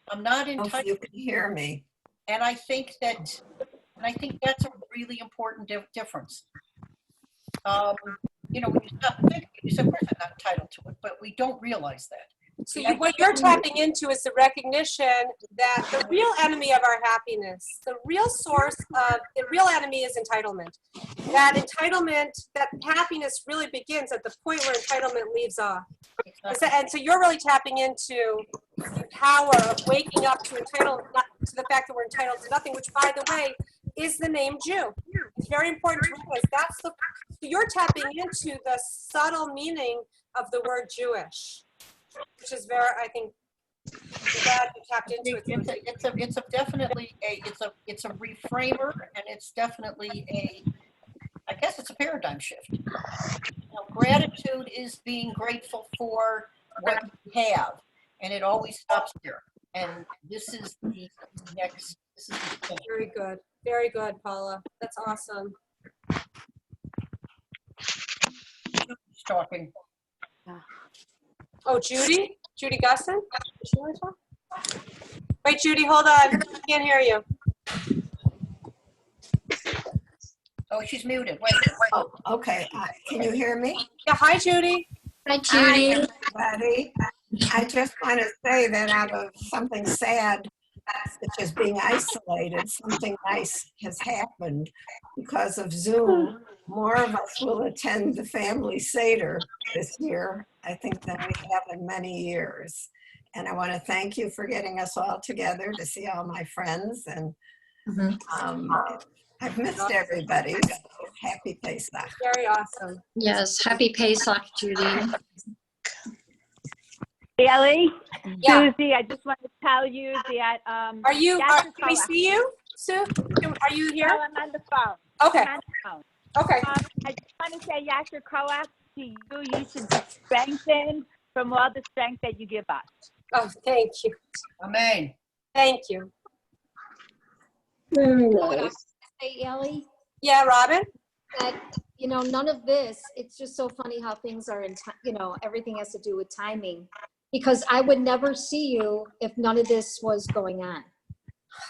I'm not entitled. You can hear me. And I think that's a really important difference. When you stop thinking, you say, of course I'm not entitled to it, but we don't realize that. So what you're tapping into is the recognition that the real enemy of our happiness, the real enemy is entitlement. That entitlement, that happiness really begins at the point where entitlement leaves off. And so you're really tapping into the power of waking up to to the fact that we're entitled to nothing, which, by the way, is the name Jew. It's very important to realize so you're tapping into the subtle meaning of the word Jewish, which is very, I think, glad you tapped into it. It's definitely a reframer, and it's definitely I guess it's a paradigm shift. Gratitude is being grateful for what you have. and it always stops there. And this is the next, this is the thing. Very good. Very good, Paula. That's awesome. Who's talking? Oh, Judy? Judy Gusson? Does she want to talk? Wait, Judy, hold on. I can't hear you. Oh, she's muted. Wait. Oh, okay. Can you hear me? Yeah, hi, Judy. Hi, Judy. Hi, everybody. I just want to say that out of something sad, such as being isolated, something nice has happened because of Zoom. More of us will attend the family Seder this year, I think, than we have in many years. And I want to thank you for getting us all together to see all my friends. And I've missed everybody. So happy Pesach. Very awesome. Yes, happy Pesach, Judy. Ellie, Yeah. Susie, I just want to tell you that. Are you, Dr. can we Koa- see you, Sue? Are you here? No, I'm on the phone. Okay. I'm on the phone. Okay. I just want to say, Yasser Koach, to you, you should be strengthened from all the strength that you give us. Oh, thank you. Amen. Thank you. Very nice. Hey, Ellie, Yeah, Robin? that, none of this, it's just so funny how things are everything has to do with timing. Because I would never see you if none of this was going on.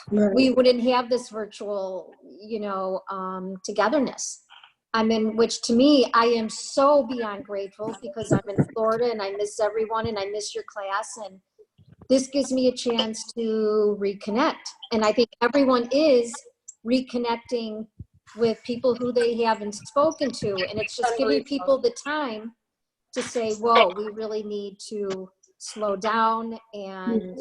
Right. We wouldn't have this virtual, togetherness. Which to me, I am so beyond grateful because I'm in Florida and I miss everyone and I miss your class. And this gives me a chance to reconnect. And I think everyone is reconnecting with people who they haven't spoken to. And it's just giving people the time to say, whoa, we really need to slow down. And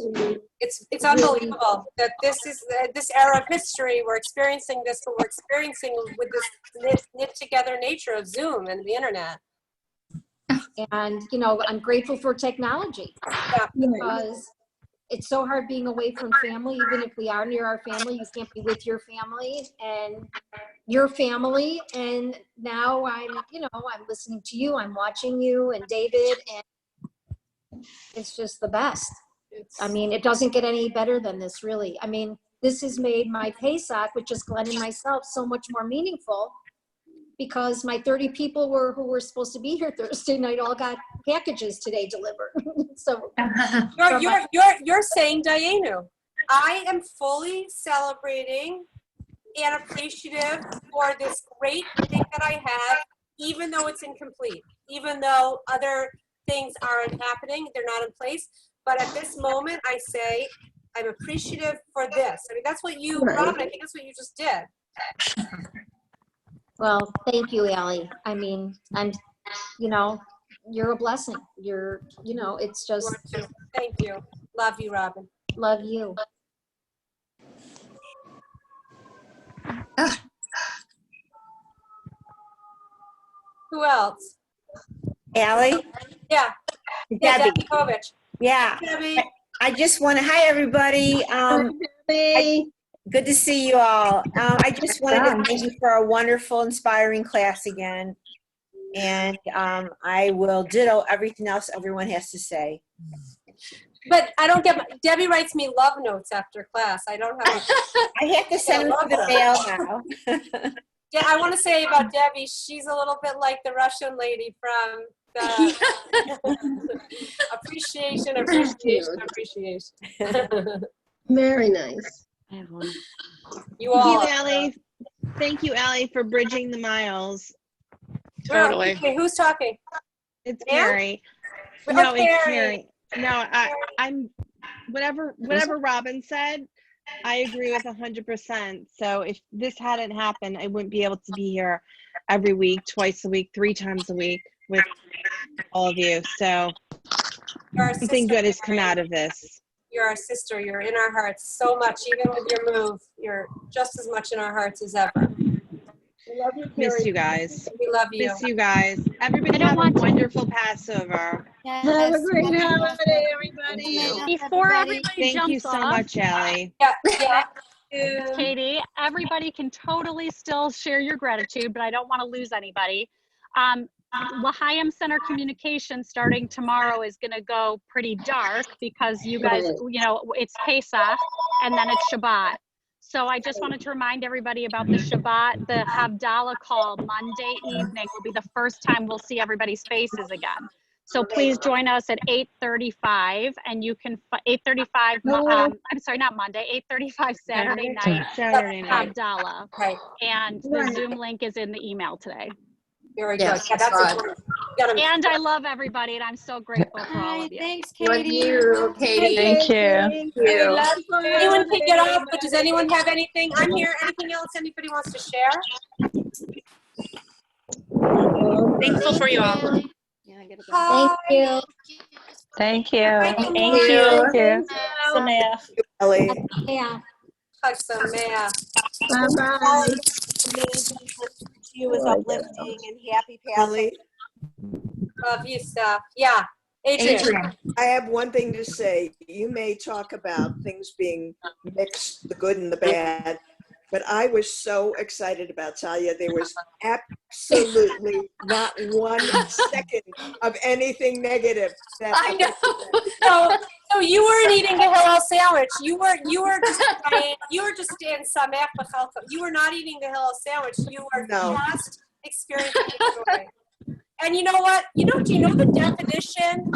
It's unbelievable that this is this era of history. We're experiencing this, but we're experiencing with this knit together nature of Zoom and the internet. And, I'm grateful for technology because it's so hard being away from family. Even if we are near our family, you can't be with your family and your family. And now I'm listening to you, I'm watching you and David, and it's just the best. It doesn't get any better than this, really. This has made my Pesach, which is Glenn and myself, so much more meaningful because my 30 people who were supposed to be here Thursday night all got packages today delivered. So you're saying Dayenu. I am fully celebrating and appreciative for this great thing that I have, even though it's incomplete, even though other things aren't happening, they're not in place. But at this moment, I say I'm appreciative for this. That's what you, Robin, I think that's what you just did. Well, thank you, Allie. You're a blessing. It's just. Thank you. Love you, Robin. Love you. Who else? Allie? Yeah. Debbie. Debbie Kovich. Yeah. Debbie. I just want to, hi, everybody. Good to see you all. I just wanted to thank you for a wonderful, inspiring class again. And I will ditto everything else everyone has to say. But I don't get, Debbie writes me love notes after class. I don't have. I have to send them to the mail now. Yeah, I want to say about Debbie, she's a little bit like the Russian lady from the appreciation. Very nice. You all. Thank you, Allie. Thank you, Allie, for bridging the miles. Totally. Okay, who's talking? It's Ann? Carrie. Oh, No, it's Carrie. Carrie. No, I'm whatever Robin said, I agree with 100%. So if this hadn't happened, I wouldn't be able to be here every week, twice a week, 3 times a week with all of you. So something good has come out of this. You're our sister. You're in our hearts so much. Even with your move, you're just as much in our hearts as ever. We love you, Carrie. Miss you guys. We love you. Miss you guys. Everybody have a wonderful Passover. Have a great holiday, everybody. Before everybody Thank jumps you so off, much, Allie. Yeah. Katie, everybody can totally still share your gratitude, but I don't want to lose anybody. L'Chaim Center communication starting tomorrow is going to go pretty dark because you guys, you know, it's Pesach and then it's Shabbat. So I just wanted to remind everybody about the Shabbat, the Havdalah call Monday evening will be the first time we'll see everybody's faces again. So please join us at 8:35 and you can, 8:35, I'm sorry, not Monday, 8:35 Saturday night, Havdalah. Right. And the Zoom link is in the email today. Very Yes, good. Yeah, that's important. And I love everybody and I'm so grateful for all of you. Thanks, Love Katie. you, Katie. Thank you. Anyone can get off, but does anyone have anything? I'm here. Anything else anybody wants to share? Thankful for you all. Thank you. Thank you. Thank Thank you. Ellie. Yeah. Chag Sameach. Bye-bye. She was uplifting and happy passing. Love you, Steph. Yeah. Adrian. I have one thing to say. You may talk about things being mixed, the good and the bad, but I was so excited about Talia. There was absolutely not 1 second of anything negative. I know. So you weren't eating the Hillel sandwich. You were just in Sameach B'chalka. You were not eating the Hillel sandwich. You were just experiencing joy. And you know what? Do you know the definition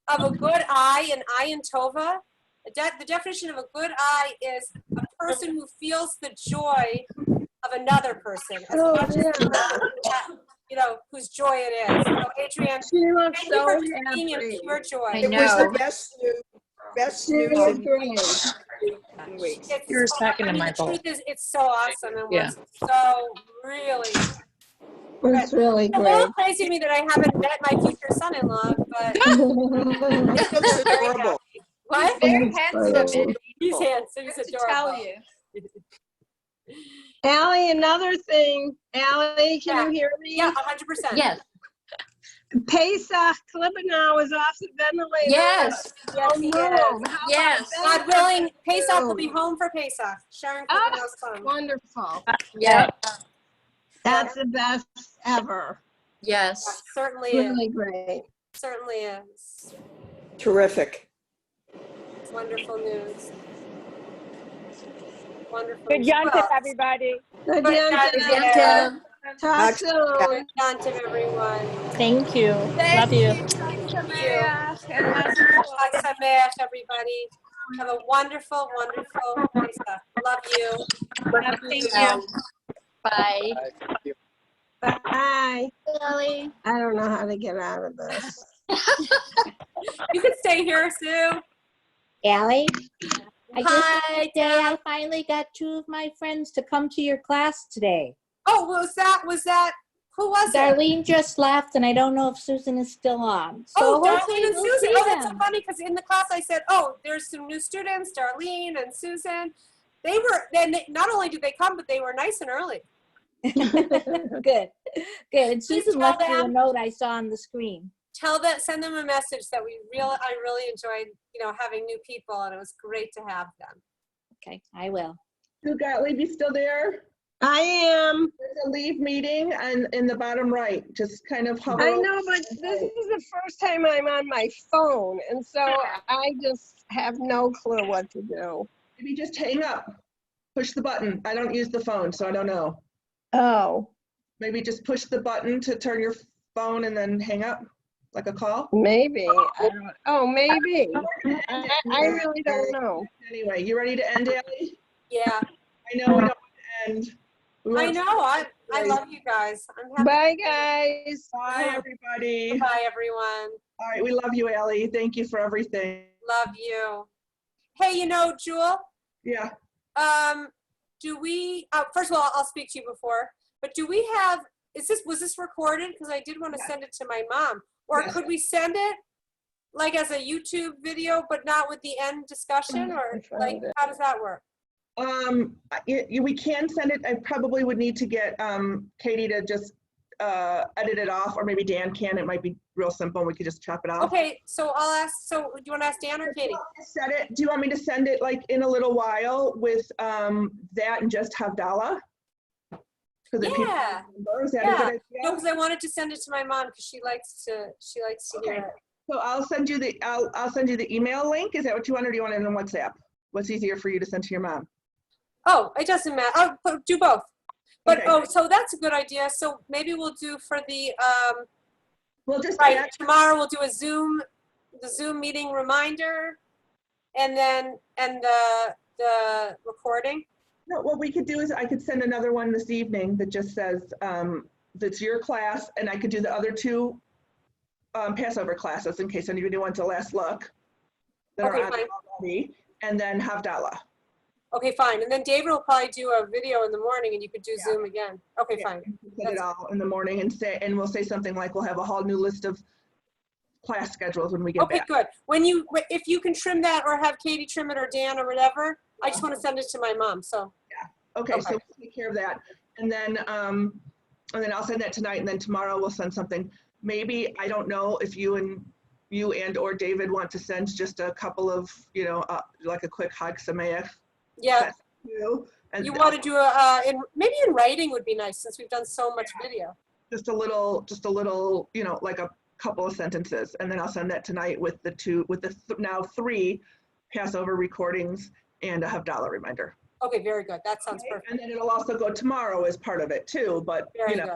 of a good eye in Ayin Tova? The definition of a good eye is a person who feels the joy of another person, as much as the person, whose joy it is. So, Adrian, thank you for just being in pure joy. It was the best news in weeks. You're second in my bowl. The truth is, it's so awesome and was so really. It's really It's a great. little crazy to me that I haven't met my future son-in-law, but It's adorable. what? Very handsome. He's handsome. He's adorable. Allie, another thing. Allie, can you hear me? Yeah, 100%. Yes. Pesach Klibanow is off the ventilator. Yes. Yes, he is. Yes. God willing, Pesach will be home for Pesach. Sharon Klibanows son. Wonderful. Yeah. That's the best ever. Yes. Certainly is. Really great. Certainly is. Terrific. It's wonderful news. Wonderful. Good news. Yontif, everybody. Good Good Yontif. Yontif. Talk soon. Good Yontif, everyone. Thank you. Love you. Chag Sameach, everybody. Have a wonderful, wonderful Pesach. Love you. Thank you. Bye. Bye. Ellie. I don't know how to get out of this. You can stay here, Sue. Allie? Hi, I finally got 2 of my friends to come to your class today. Oh, was that, who was it? Darlene just left, and I don't know if Susan is still on. So Oh, hopefully Darlene and we'll Susan. see Oh, that's so them. funny because in the class I said, oh, there's some new students, Darlene and Susan. They were, then not only did they come, but they were nice and early. Good. And Susan tell left you a them. note I saw on the screen. Send them a message that I really enjoyed, having new people, and it was great to have them. Okay, I will. Sue Gottlieb, you still there? I am. There's a leave meeting and in the bottom right, just kind of hover. I know, but this is the first time I'm on my phone, and so I just have no clue what to do. Maybe just hang up. Push the button. I don't use the phone, so I don't know. Oh, Maybe just push the button to turn your phone and then hang up, like a call. maybe. Maybe. I really don't know. Anyway, you ready to end, Ellie? Yeah. I know we don't want to end. I know. I love you guys. I'm happy. Bye, guys. Bye, everybody. Bye, everyone. All right, we love you, Ellie. Thank you for everything. Love you. Hey, Jewel? Yeah. Do we, first of all, I'll speak to you before, but do we have, was this recorded? Because I did want to send it to my mom. Or could we send it like as a YouTube video, but not with the end discussion? Or like, how does that work? We can send it. I probably would need to get Katie to just edit it off, or maybe Dan can. It might be real simple. We could just chop it off. Okay, so I'll ask, do you want to ask Dan or Katie? Do you want me to send it like in a little while with that and just Havdalah? So that people Yeah. remember. Is that a Yeah. good idea? No, because I wanted to send it to my mom because she likes to hear it. So I'll send you the I'll send you the email link. Is that what you want, or do you want it on WhatsApp? What's easier for you to send to your mom? Oh, it doesn't matter. I'll do both. But Okay. oh, so that's a good idea. So maybe we'll do for the We'll just right tomorrow. We'll do the Zoom meeting reminder, and then the recording. No, what we could do is I could send another one this evening that just says that's your class, and I could do the other two Passover classes in case anybody wants a last look. That Okay, are on fine. already, and then Havdalah. Okay, fine. And then David will probably do a video in the morning, and you could do Zoom again. Okay, Yeah, fine. Send it all in the morning and we'll say something like we'll have a whole new list of class schedules when we get Okay, back. good. If you can trim that or have Katie trim it or Dan or whatever, I just want to send it to my mom. So Okay, so we'll take care of that. And then I'll send that tonight, and then tomorrow we'll send something. Maybe, I don't know if you and or David want to send just a couple of, like a quick Hag Sameach. yeah, And you want to do maybe in writing would be nice since we've done so much video. just a little, like a couple of sentences, and then I'll send that tonight with now 3 Passover recordings and a Havdalah reminder. Okay, very good. That sounds perfect. And then it'll also go tomorrow as part of it too, but Very good.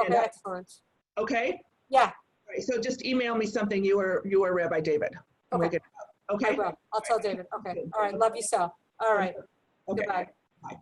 Okay, excellent. Okay? Yeah. All right, so just email me something, you or Rabbi David. and we'll Okay. get it out. Okay? I will. I'll tell David. Okay. All right. Love you so. All right. Okay. Goodbye. Bye.